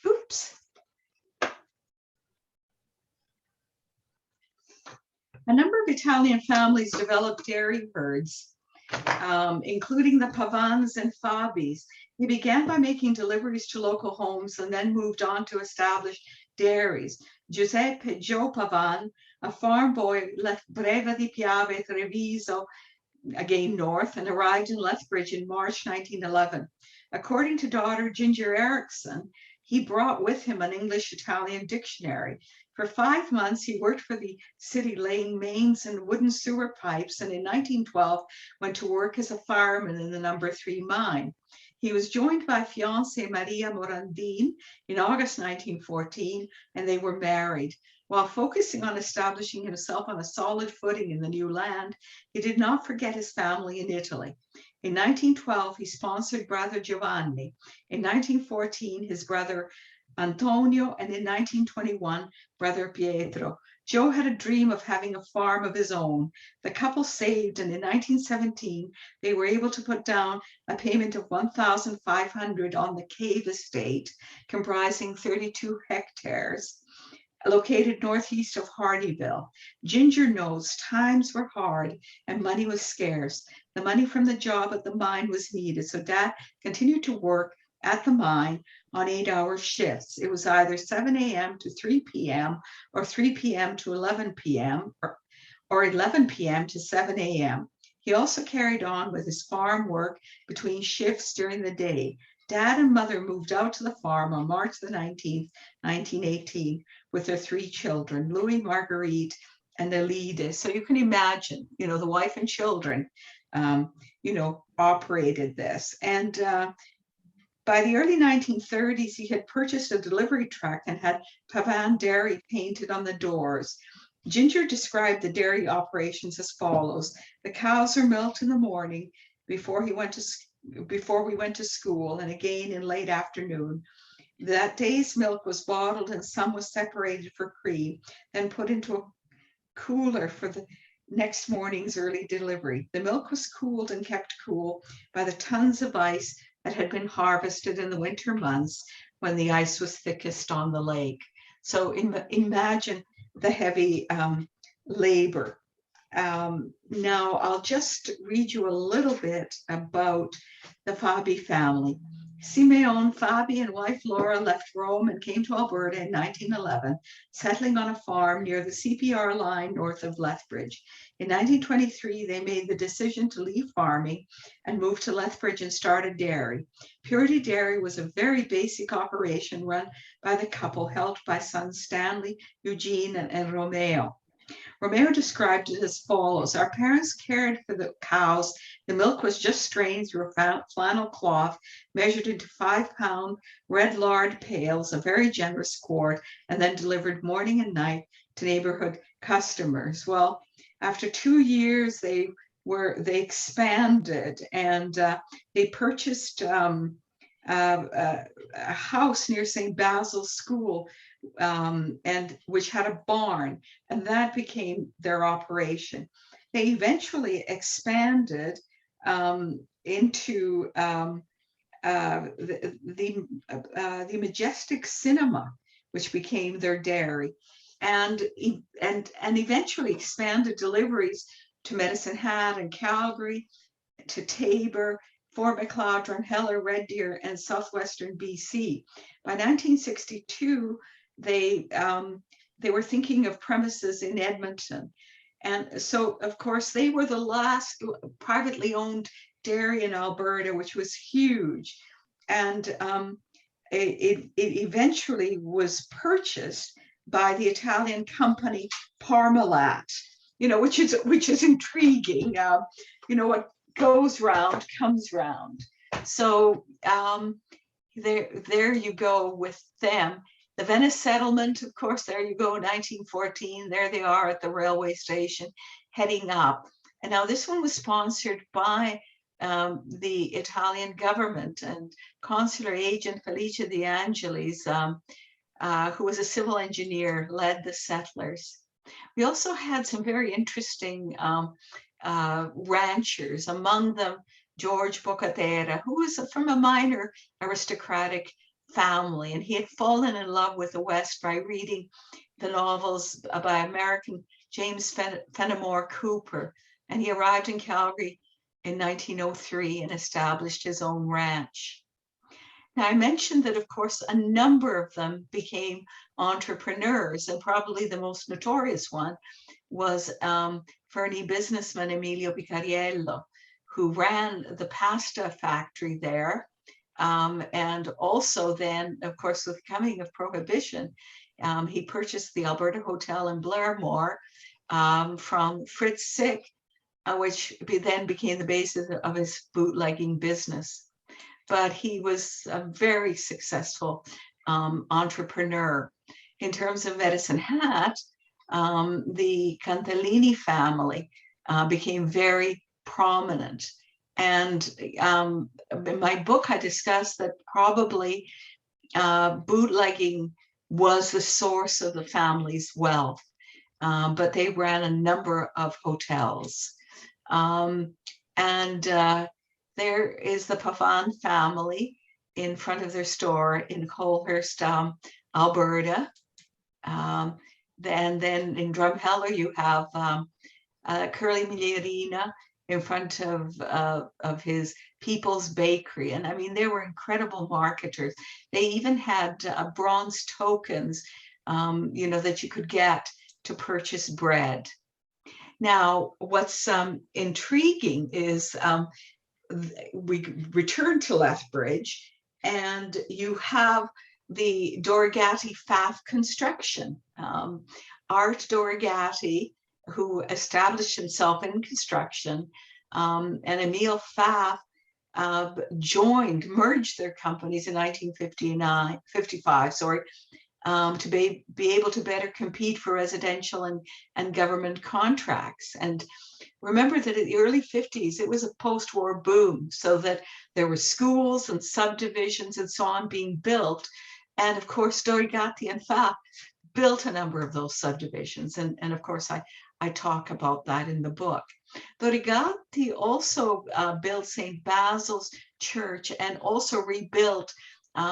Oops. A number of Italian families developed dairy herds, including the Pavans and Fabis. He began by making deliveries to local homes and then moved on to establish dairies. Giuseppe Joe Pavan, a farm boy, left Breva di Piave, Treviso, again north, and arrived in Lethbridge in March 1911. According to daughter Ginger Erickson, he brought with him an English-Italian dictionary. For 5 months, he worked for the city laying mains and wooden sewer pipes, and in 1912 went to work as a fireman in the No. 3 mine. He was joined by fiancée Maria Morandin in August 1914, and they were married. While focusing on establishing himself on a solid footing in the new land, he did not forget his family in Italy. In 1912, he sponsored brother Giovanni. In 1914, his brother Antonio, and in 1921, brother Pietro. Joe had a dream of having a farm of his own. The couple saved, and in 1917, they were able to put down a payment of $1,500 on the Cave estate, comprising 32 hectares, located northeast of Hardyville. Ginger knows times were hard and money was scarce. The money from the job at the mine was needed, so Dad continued to work at the mine on 8-hour shifts. It was either 7 a.m. to 3 p.m. or 3 p.m. to 11 p.m. or 11 p.m. to 7 a.m. He also carried on with his farm work between shifts during the day. Dad and Mother moved out to the farm on March the 19th, 1918, with their 3 children, Louis, Marguerite, and Elida. So you can imagine, the wife and children, operated this. And by the early 1930s, he had purchased a delivery truck and had Pavan Dairy painted on the doors. Ginger described the dairy operations as follows. The cows are milked in the morning before we went to school, and again in late afternoon. That day's milk was bottled and some was separated for cream, then put into a cooler for the next morning's early delivery. The milk was cooled and kept cool by the tons of ice that had been harvested in the winter months when the ice was thickest on the lake. So imagine the heavy labor. Now I'll just read you a little bit about the Fabi family. Simeon Fabi and wife Laura left Rome and came to Alberta in 1911, settling on a farm near the CPR line north of Lethbridge. In 1923, they made the decision to leave farming and move to Lethbridge and start a dairy. Purity Dairy was a very basic operation run by the couple, helped by sons Stanley, Eugene, and Romeo. Romeo described it as follows. Our parents cared for the cows. The milk was just strained through a flannel cloth, measured into 5-pound red lard pails, a very generous quart, and then delivered morning and night to neighborhood customers. Well, after 2 years, they expanded, and they purchased a house near St. Basil's School, and which had a barn, and that became their operation. They eventually expanded into the Majestic Cinema, which became their dairy, and eventually expanded deliveries to Medicine Hat and Calgary, to Tabor, Fort McLeod, Drumheller, Red Deer, and southwestern BC. By 1962, they were thinking of premises in Edmonton. And so, of course, they were the last privately owned dairy in Alberta, which was huge. And it eventually was purchased by the Italian company Parmalat, which is intriguing. What goes round comes round. So there you go with them. The Venice settlement, of course, there you go, 1914. There they are at the railway station, heading up. And now this one was sponsored by the Italian government, and consular agent Felice De Angelis, who was a civil engineer, led the settlers. We also had some very interesting ranchers, among them George Bocatera, who was from a minor aristocratic family, and he had fallen in love with the West by reading the novels by American James Fenimore Cooper, and he arrived in Calgary in 1903 and established his own ranch. Now, I mentioned that, of course, a number of them became entrepreneurs, and probably the most notorious one was Fernie businessman Emilio Picariello, who ran the pasta factory there. And also then, of course, with the coming of Prohibition, he purchased the Alberta Hotel in Blairmore from Fritz Sick, which then became the basis of his bootlegging business. But he was a very successful entrepreneur. In terms of Medicine Hat, the Cantellini family became very prominent. And in my book, I discussed that probably bootlegging was the source of the family's wealth. but they ran a number of hotels. There is the Pavon family in front of their store in Colehurst, Alberta. Then in Drumheller, you have Curly Millerina in front of his People's Bakery. And I mean, they were incredible marketers. They even had bronze tokens, that you could get to purchase bread. Now, what's intriguing is we return to Lethbridge, and you have the Dorigatti Pfaff construction. Art Dorigatti, who established himself in construction, and Emile Pfaff merged their companies in 1955, to be able to better compete for residential and government contracts. And remember that in the early 50s, it was a post-war boom, so that there were schools and subdivisions and so on being built. And of course, Dorigatti and Pfaff built a number of those subdivisions. And of course, I talk about that in the book. Dorigatti also built St. Basil's Church and also rebuilt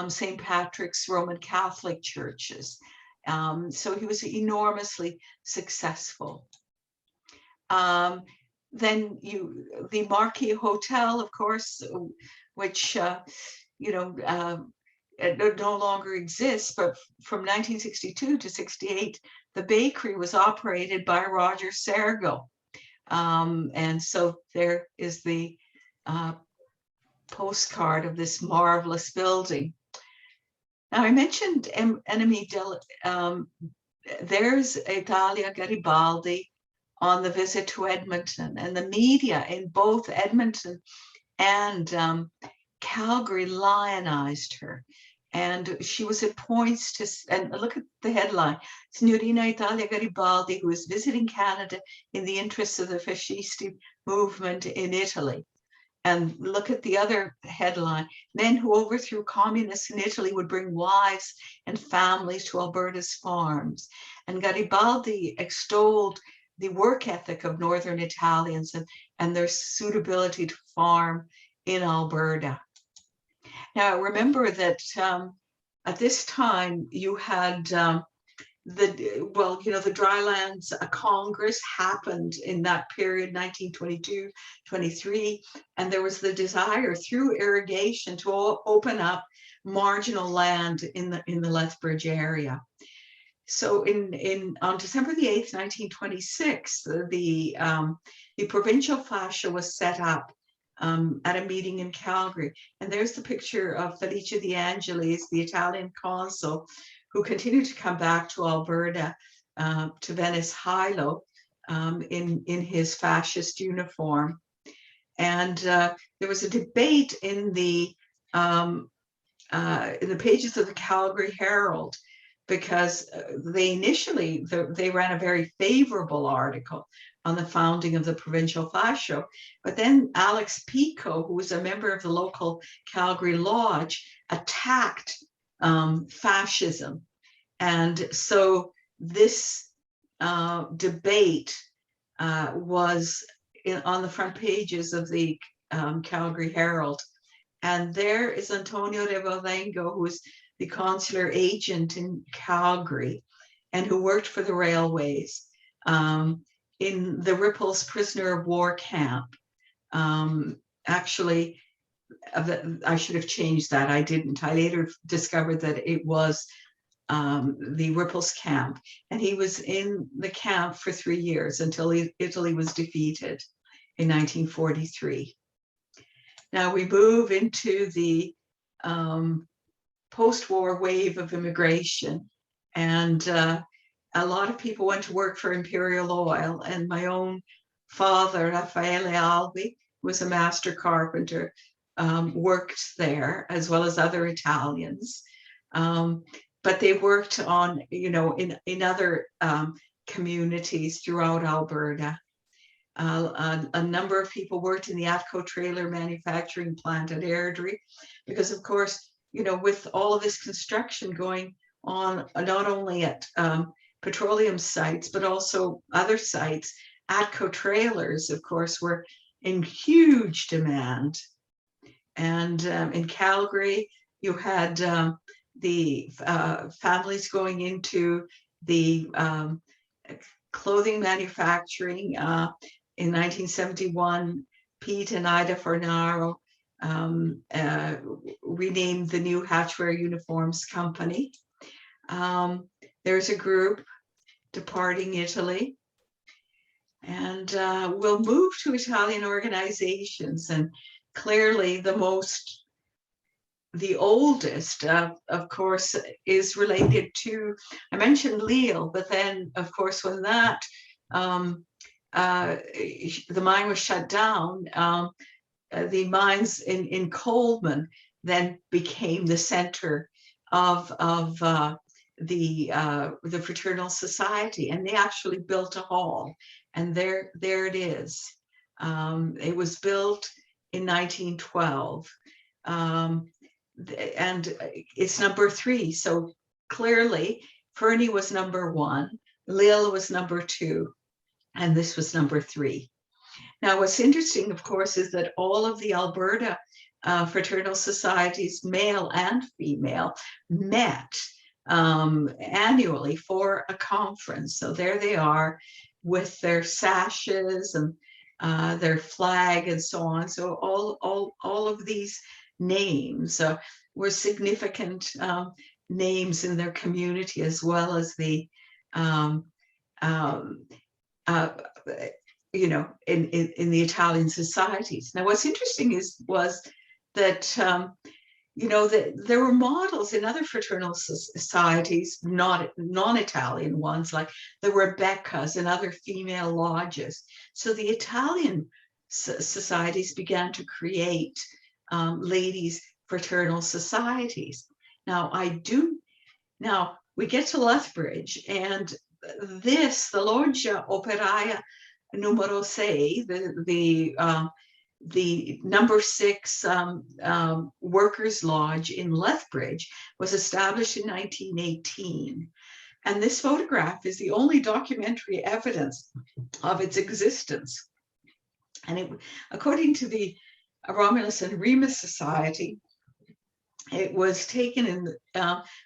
St. Patrick's Roman Catholic churches. So he was enormously successful. Then the Marquee Hotel, of course, which, it no longer exists, but from 1962 to 68, the bakery was operated by Roger Sergel. And so there is the postcard of this marvelous building. Now I mentioned there's Italia Garibaldi on the visit to Edmonton, and the media in both Edmonton and Calgary lionized her. And she was at points and look at the headline, Signorina Italia Garibaldi, who is visiting Canada in the interests of the fascist movement in Italy. And look at the other headline, men who overthrew communists in Italy would bring wives and families to Alberta's farms. And Garibaldi extolled the work ethic of Northern Italians and their suitability to farm in Alberta. Now, remember that at this time you had the Drylands Congress happened in that period, 1922-23, and there was the desire through irrigation to open up marginal land in the Lethbridge area. So on December the 8th, 1926, the provincial fascia was set up at a meeting in Calgary. And there's the picture of Felice De Angelis, the Italian consul, who continued to come back to Alberta, to Venice Hilo, in his fascist uniform. And there was a debate in the pages of the Calgary Herald, because they ran a very favorable article on the founding of the provincial fascio. But then Alex Pico, who was a member of the local Calgary Lodge, attacked fascism. And so this debate was on the front pages of the Calgary Herald. And there is Antonio de Valdengo, who is the consular agent in Calgary and who worked for the railways in the Ripples prisoner of war camp. Actually, I should have changed that. I didn't. I later discovered that it was the Ripples camp, and he was in the camp for 3 years until Italy was defeated in 1943. Now we move into the post-war wave of immigration, and a lot of people went to work for Imperial Oil, and my own father, Raffaele Albi, was a master carpenter, worked there, as well as other Italians. But they worked on, in other communities throughout Alberta. A number of people worked in the Atco trailer manufacturing plant at Airdrie, because of course, with all of this construction going on, not only at petroleum sites, but also other sites. ATCO trailers, of course, were in huge demand. And in Calgary, you had the families going into the clothing manufacturing. In 1971, Pete and Ida Fornaro renamed the new Hatchwear Uniforms Company. There's a group departing Italy. And we'll move to Italian organizations, and clearly the oldest, of course, is related to, I mentioned Lille, but then, of course, when that, the mine was shut down, the mines in Coleman then became the center of the Fraternal Society, and they actually built a hall, and there it is. It was built in 1912, and it's number 3. So clearly, Fernie was number 1, Lille was number 2, and this was number 3. Now, what's interesting, of course, is that all of the Alberta fraternal societies, male and female, met annually for a conference. So there they are with their sashes and their flag and so on. So all of these names were significant names in their community, as well as the you know, in the Italian societies. Now, what's interesting was that you know, that there were models in other fraternal societies, non-Italian ones, like the Rebeccas and other female lodges. So the Italian societies began to create ladies' fraternal societies. Now we get to Lethbridge, and this, the Loggia Operaia Numero 6, the number 6 workers' lodge in Lethbridge, was established in 1918. And this photograph is the only documentary evidence of its existence. And it, according to the Romulus and Remus Society, it was taken in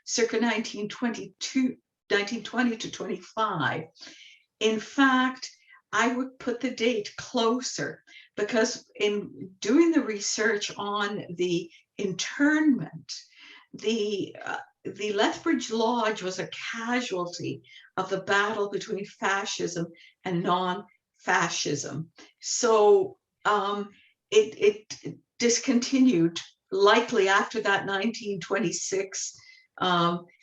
circa 1920 to 25. In fact, I would put the date closer, because in doing the research on the internment, the Lethbridge Lodge was a casualty of the battle between fascism and non-fascism. So it discontinued likely after that 1926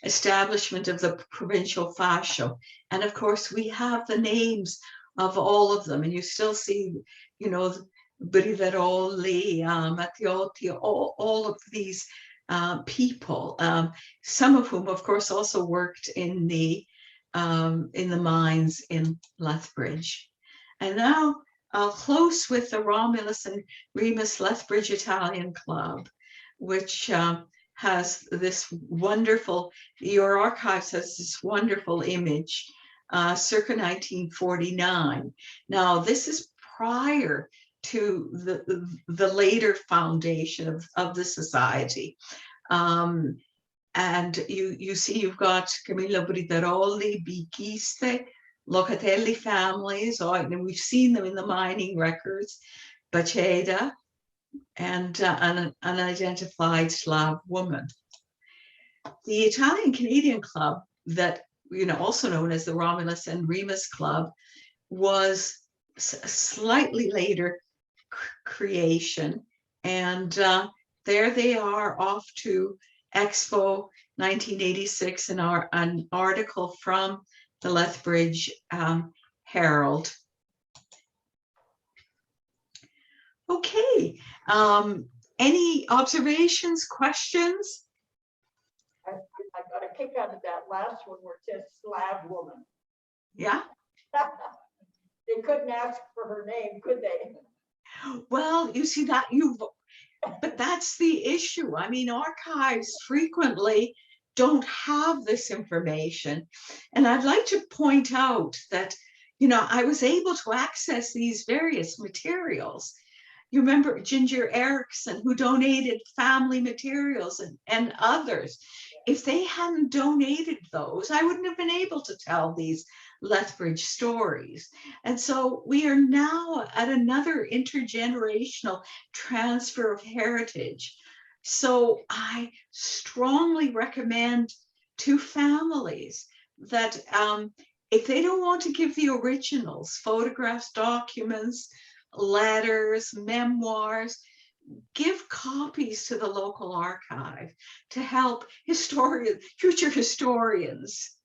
establishment of the provincial fascio. And of course, we have the names of all of them, and you still see, you know, Briveroli, Matteotti, all of these people, some of whom, of course, also worked in the mines in Lethbridge. And now I'll close with the Romulus and Remus Lethbridge Italian Club, which has this wonderful, your archives has this wonderful image, circa 1949. Now, this is prior to the later foundation of the society. And you see, you've got Camillo Britaroli, Bichiste, Locatelli families, and we've seen them in the mining records, Baceda, and an unidentified Slav woman. The Italian-Canadian Club, that, you know, also known as the Romulus and Remus Club, was a slightly later creation, and there they are off to Expo 1986, an article from the Lethbridge Herald. Okay, any observations, questions? I got a kick out of that last one where it says Slav woman. Yeah. They couldn't ask for her name, could they? Well, you see that but that's the issue. I mean, archives frequently don't have this information. And I'd like to point out that, you know, I was able to access these various materials. You remember Ginger Erickson, who donated family materials and others. If they hadn't donated those, I wouldn't have been able to tell these Lethbridge stories. And so we are now at another intergenerational transfer of heritage. So I strongly recommend to families that if they don't want to give the originals, photographs, documents, letters, memoirs, give copies to the local archive to help future historians.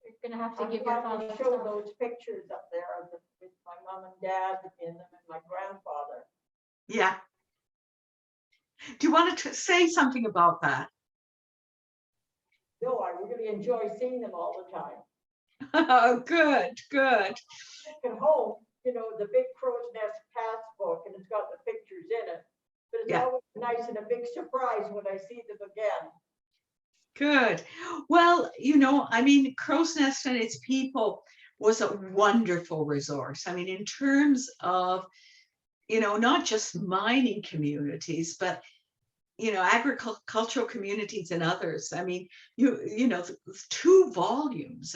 You're gonna have to I'm give your going to father show some. those pictures up there of with my mom and dad in them and my grandfather. Yeah. Do you want to say something about that? No, I really enjoy seeing them all the time. Oh, good, good. At home, you know, the big crow's nest paths book, and it's got the pictures in it. But it's Yeah. always nice and a big surprise when I see them again. Good. Well, you know, I mean, Crow's Nest and its people was a wonderful resource. I mean, in terms of, you know, not just mining communities, but, you know, agricultural communities and others. I mean, you know, 2 volumes,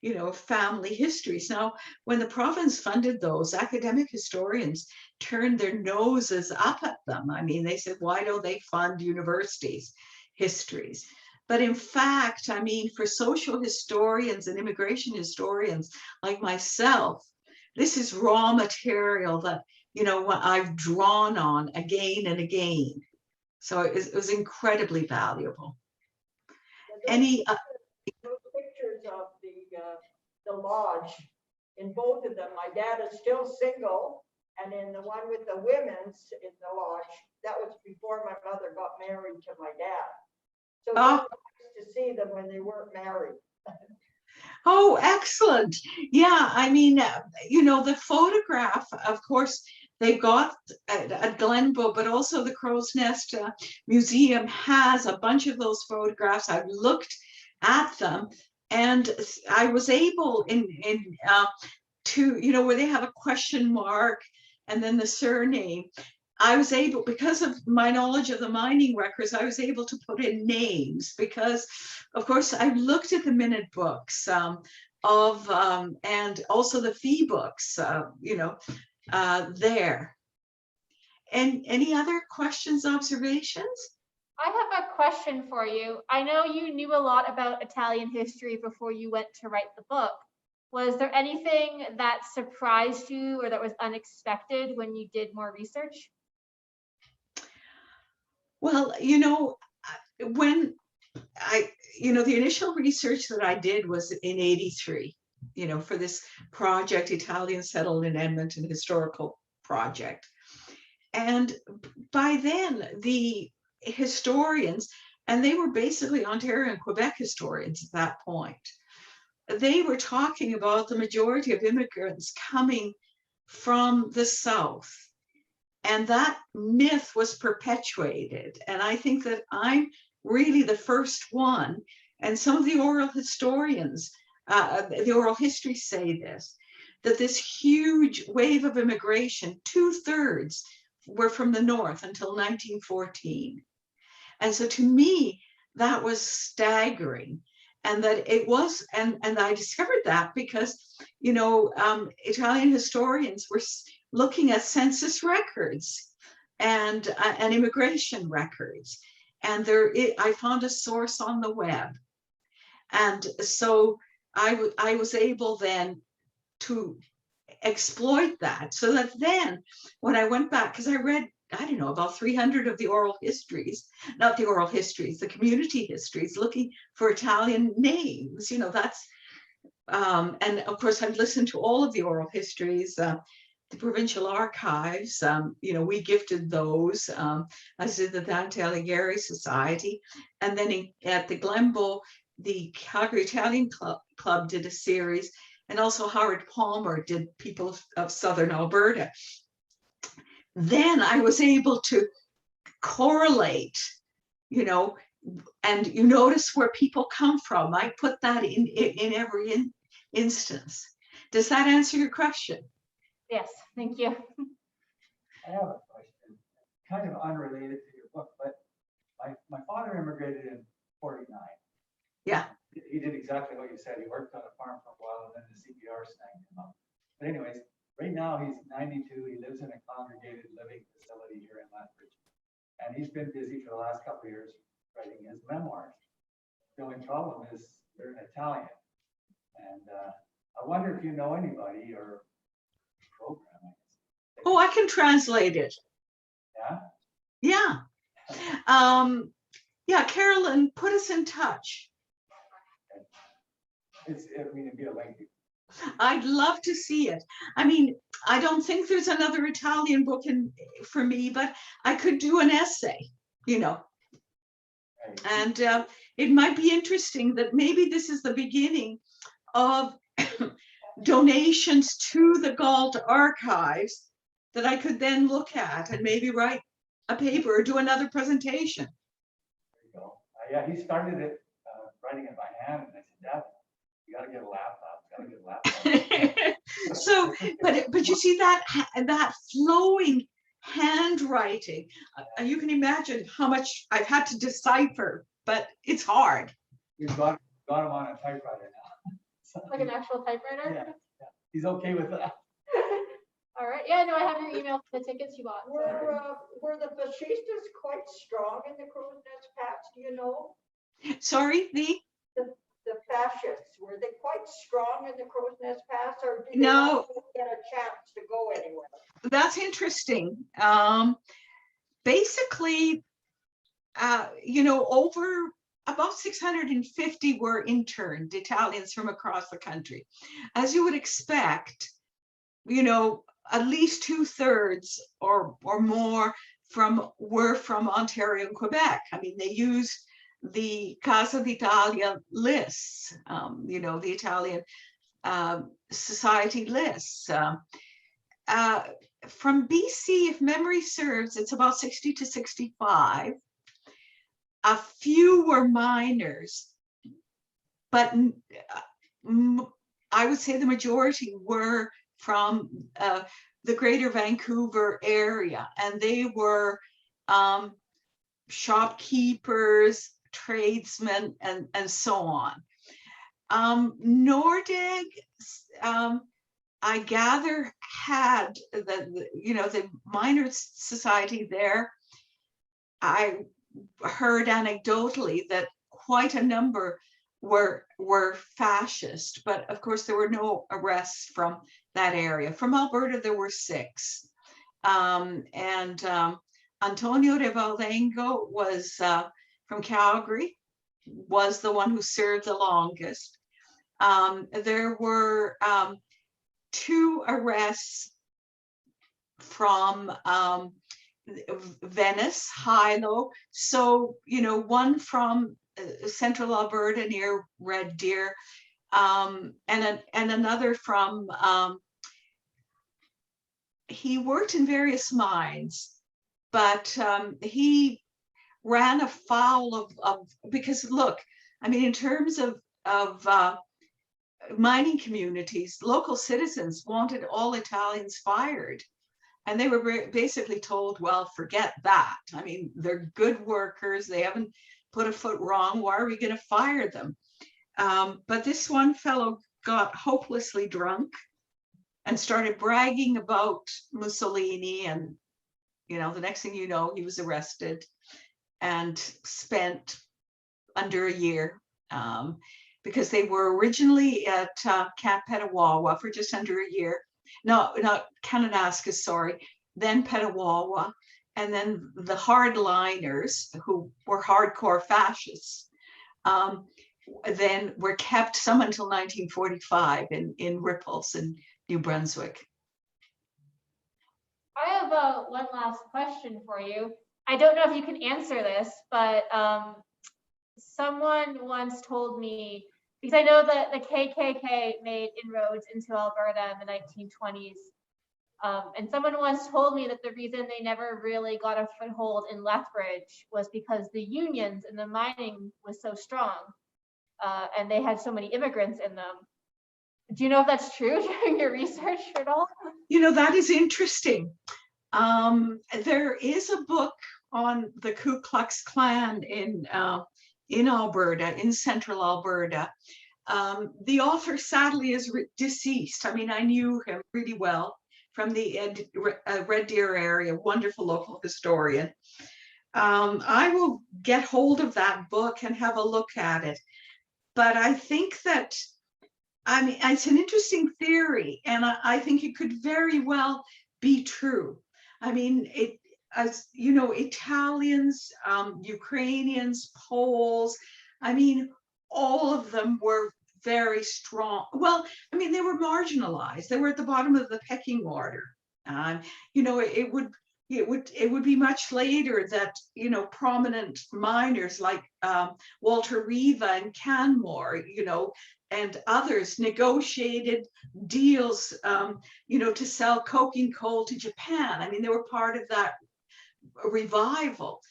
you know, family histories. Now, when the province funded those, academic historians turned their noses up at them. I mean, they said, why don't they fund universities' histories? But in fact, I mean, for social historians and immigration historians like myself, this is raw material that, you know, what I've drawn on again and again. So it was incredibly valuable. Any those pictures of the lodge, in both of them, my dad is still single, and in the one with the women's in the lodge, that was before my mother got married to my dad. So it was nice to see them when they weren't married. Oh, excellent. Yeah, I mean, you know, the photograph, of course, they've got at Glenbow, but also the Crow's Nest Museum has a bunch of those photographs. I've looked at them, and I was able to, you know, where they have a question mark and then the surname. I was able, because of my knowledge of the mining records, I was able to put in names because, of course, I looked at the minute books and also the fee books, you know, there. And any other questions, observations? I have a question for you. I know you knew a lot about Italian history before you went to write the book. Was there anything that surprised you or that was unexpected when you did more research? Well, you know, when you know, the initial research that I did was in '83, you know, for this project, Italians Settled in Edmonton Historical Project. And by then, the historians, and they were basically Ontario and Quebec historians at that point, they were talking about the majority of immigrants coming from the South. And that myth was perpetuated. And I think that I'm really the first one, and some of the oral historians, the oral histories say this, that this huge wave of immigration, 2/3 were from the North until 1914. And so to me, that was staggering. And that it was, and I discovered that because, you know, Italian historians were looking at census records and immigration records. And I found a source on the web. And so I was able then to exploit that, so that then when I went back, because I read, I don't know, about 300 of the oral histories, not the oral histories, the community histories, looking for Italian names, you know, that's, and of course I've listened to all of the oral histories, the provincial archives, you know, we gifted those, as did the Dante Alighieri Society. And then at the Glenbow, the Calgary Italian Club did a series, and also Howard Palmer did People of Southern Alberta. Then I was able to correlate, you know, and you notice where people come from. I put that in every instance. Does that answer your question? Yes, thank you. I have a question, kind of unrelated to your book, but my father immigrated in '49. Yeah. He did exactly what you said. He worked on a farm for a while and then the CPR snagged him up. But anyways, right now he's 92. He lives in a congregated living facility here in Lethbridge. And he's been busy for the last couple of years writing his memoirs. The only problem is they're in Italian. And I wonder if you know anybody or program, I guess. Oh, I can translate it. Yeah? Yeah. Yeah, Carolyn, put us in touch. I mean, it'd be a lengthy. I'd love to see it. I mean, I don't think there's another Italian book for me, but I could do an essay, you know. Right. And it might be interesting that maybe this is the beginning of donations to the Galt archives that I could then look at and maybe write a paper or do another presentation. There you go. Yeah, he started it, writing it by hand, and I said, Dad, you gotta get a laptop. You gotta get a laptop. So, but you see that flowing handwriting, you can imagine how much I've had to decipher, but it's hard. We've got him on a typewriter now. So, Like an actual typewriter? yeah, he's okay with that. All right, yeah, no, I have your email for the tickets you bought. Were the fascistas quite strong in the Crow's Nest Pass, do you know? Sorry, The fascists, were they quite strong in the Crow's Nest Pass, or did they No. not get a chance to go anywhere? That's interesting. Basically, you know, over about 650 were interned, Italians from across the country. As you would expect, you know, at least 2/3 or more were from Ontario and Quebec. I mean, they used the Casa d'Italia lists, you know, the Italian society lists. From BC, if memory serves, it's about 60 to 65. A few were minors, but I would say the majority were from the greater Vancouver area, and they were shopkeepers, tradesmen, and so on. Nordeg, I gather, had the miners' society there. I heard anecdotally that quite a number were fascist, but of course there were no arrests from that area. From Alberta, there were 6. Antonio de Valdengo was from Calgary, was the one who served the longest. There were 2 arrests from Venice, Hilo. So, you know, one from central Alberta near Red Deer, and another from, he worked in various mines, but he ran afoul of, because look, I mean, in terms of mining communities, local citizens wanted all Italians fired. And they were basically told, well, forget that. I mean, they're good workers. They haven't put a foot wrong. Why are we going to fire them? But this one fellow got hopelessly drunk and started bragging about Mussolini. And, you know, the next thing you know, he was arrested and spent under a year because they were originally at Camp Petawawa for just under a year. No, not Kananaskis, sorry, then Petawawa, and then the hardliners, who were hardcore fascists, then were kept some until 1945 in Ripples in New Brunswick. I have one last question for you. I don't know if you can answer this, but someone once told me, because I know that the KKK made inroads into Alberta in the 1920s. And someone once told me that the reason they never really got a foothold in Lethbridge was because the unions in the mining was so strong, and they had so many immigrants in them. Do you know if that's true during your research at all? You know, that is interesting. There is a book on the Ku Klux Klan in Alberta, in central Alberta. The author sadly is deceased. I mean, I knew him really well from the Red Deer area, wonderful local historian. I will get hold of that book and have a look at it. But I think that, I mean, it's an interesting theory, and I think it could very well be true. I mean, as you know, Italians, Ukrainians, Poles, I mean, all of them were very strong. Well, I mean, they were marginalized. They were at the bottom of the pecking order. You know, it would be much later that, you know, prominent miners like Walter Riva and Canmore, you know, and others negotiated deals, you know, to sell coking coal to Japan. I mean, they were part of that revival.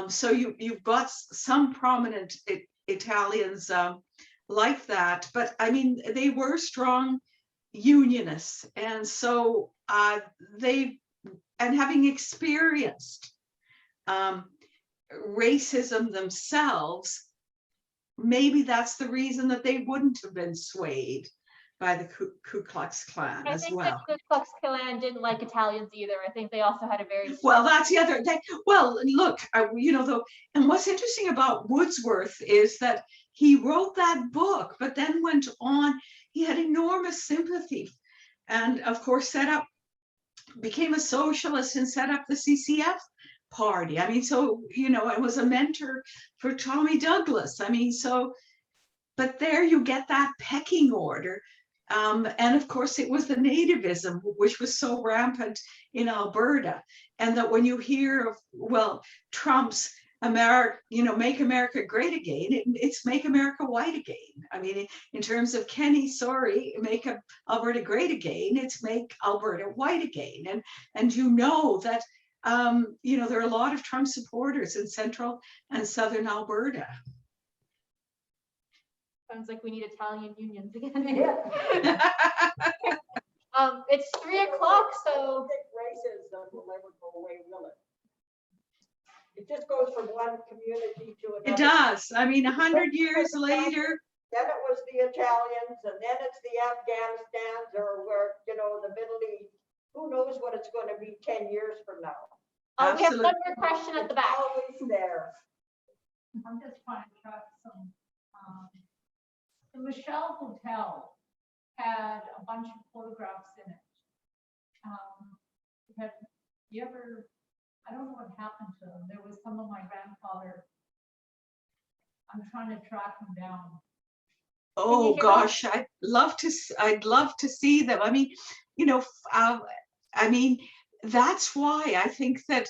So you've got some prominent Italians like that, but I mean, they were strong unionists, and so and having experienced racism themselves, maybe that's the reason that they wouldn't have been swayed by the Ku Klux Klan as well. I think the Ku Klux Klan didn't like Italians either. I think they also had a very well. That's the other thing. Well, look, you know, though, and what's interesting about Wordsworth is that he wrote that book, but then went on. He had enormous sympathy, and of course, became a socialist and set up the CCF party. I mean, so, you know, it was a mentor for Tommy Douglas. I mean, so, but there you get that pecking order. And of course, it was the nativism, which was so rampant in Alberta. And that when you hear of, well, Trump's America, you know, make America great again, it's make America white again. I mean, in terms of Kenny, sorry, make Alberta great again, it's make Alberta white again. And you know that, you know, there are a lot of Trump supporters in central and southern Alberta. Sounds like we need Italian unions again. Yeah. It's 3 o'clock, I so don't think racism will ever go away, will it? It just goes from one community to another. It does. I mean, 100 years later. Then it was the Italians, and then it's the Afghanistans, or where, you know, the Middle East. Who knows what it's going to be 10 years from now? we have Absolutely. one more question at the back. Always there. I'm just trying to track some. The Michelle Hotel had a bunch of photographs in it. Have you ever, I don't know what happened to them. There was some of my grandfather. I'm trying to track them down. Oh gosh, I'd love to see them. I mean, you know, I mean, that's why I think that,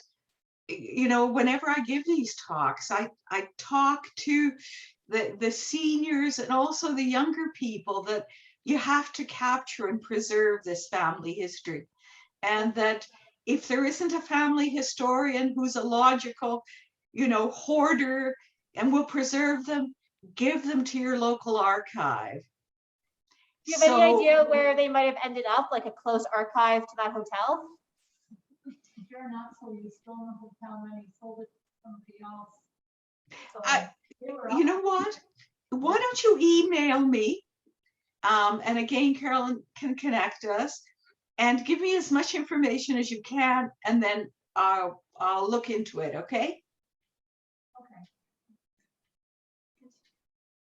you know, whenever I give these talks, I talk to the seniors and also the younger people that you have to capture and preserve this family history. And that if there isn't a family historian who's a logical, you know, hoarder and will preserve them, give them to your local archive. Do you have any idea where they might have ended up, like a close archive to that hotel? You're not, so you stole the hotel and then you sold it to somebody else. So you know what? Why don't you email me? And again, Carolyn can connect us and give me as much information as you can, and then I'll look into it, okay? Okay.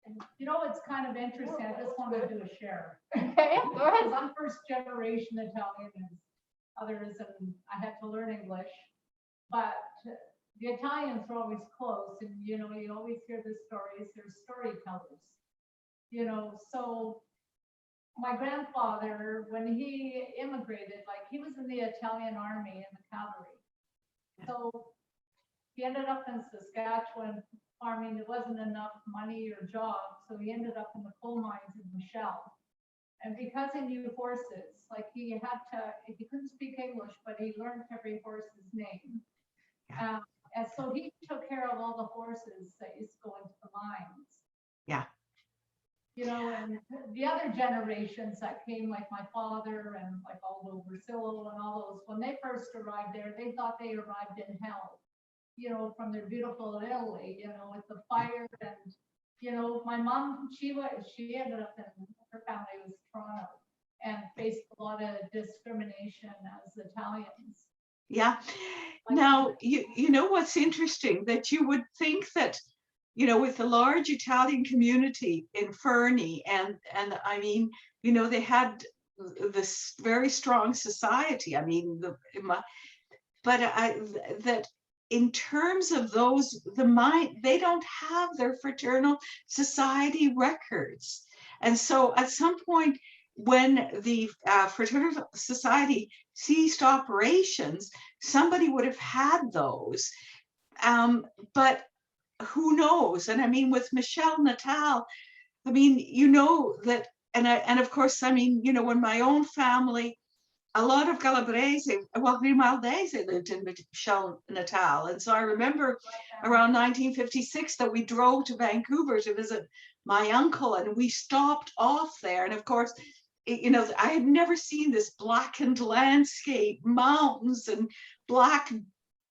And you know, it's kind of interesting. I just want to do a share. Okay, go ahead. I'm first generation Italian, and others, and I had to learn English, but the Italians are always close, and you know, you always hear the stories. They're storytellers, you know. So my grandfather, when he immigrated, like he was in the Italian army in the cavalry, so he ended up in Saskatchewan farming. There wasn't enough money or jobs, so he ended up in the coal mines in Michelle. And because he knew horses, like he couldn't speak English, but he learned every horse's name. And so he took care of all the horses that used to go into the mines. Yeah. You know, and the other generations that came, like my father and like Aldo Versillo and all those, when they first arrived there, they thought they arrived in hell, you know, from their beautiful Italy, you know, with the fire. And, you know, my mom, she ended up in, her family was Toronto and faced a lot of discrimination as Italians. Yeah. Now, you know what's interesting, that you would think that, you know, with the large Italian community in Fernie, and I mean, you know, they had this very strong society. I mean, that in terms of those, they don't have their fraternal society records. And so at some point, when the fraternal society ceased operations, somebody would have had those. But who knows? And I mean, with Michel Natal, I mean, you know that, and of course, I mean, you know, when my own family, a lot of Calabrese, well, Grimaldese lived in Michel Natal. And so I remember around 1956 that we drove to Vancouver to visit my uncle, and we stopped off there. And of course, you know, I had never seen this blackened landscape, mountains and black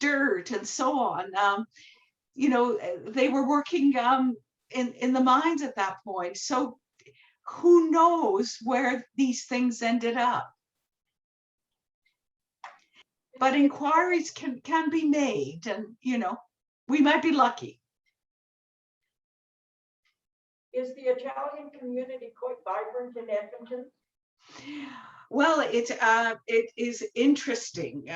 dirt and so on. You know, they were working in the mines at that point. So who knows where these things ended up? But inquiries can be made, and, you know, we might be lucky. Is the Italian community quite vibrant in Edmonton? Well, it is interesting.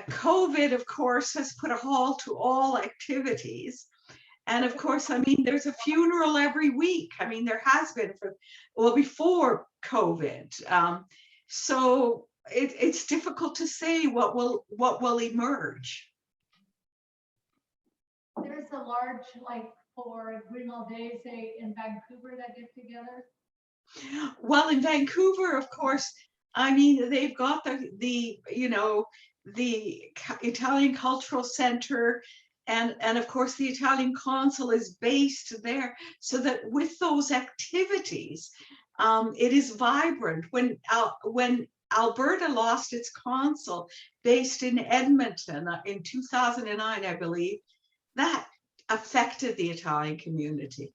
COVID, of course, has put a halt to all activities. And of course, I mean, there's a funeral every week. I mean, there has been before COVID. So it's difficult to say what will emerge. There's a large, like, for Grimaldese in Vancouver that get together. Well, in Vancouver, of course, I mean, they've got the you know, the Italian Cultural Center, and of course the Italian Consul is based there, so that with those activities, it is vibrant. When Alberta lost its consul based in Edmonton in 2009, I believe, that affected the Italian community.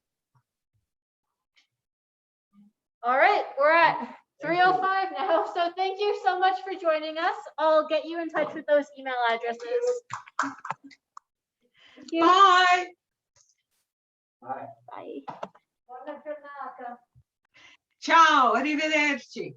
All right, we're at 3:05 now. So thank you so much for joining us. I'll get you in touch with those email addresses. Thank you. Bye. Bye. Bye. Buona giornata. Ciao, arrivederci.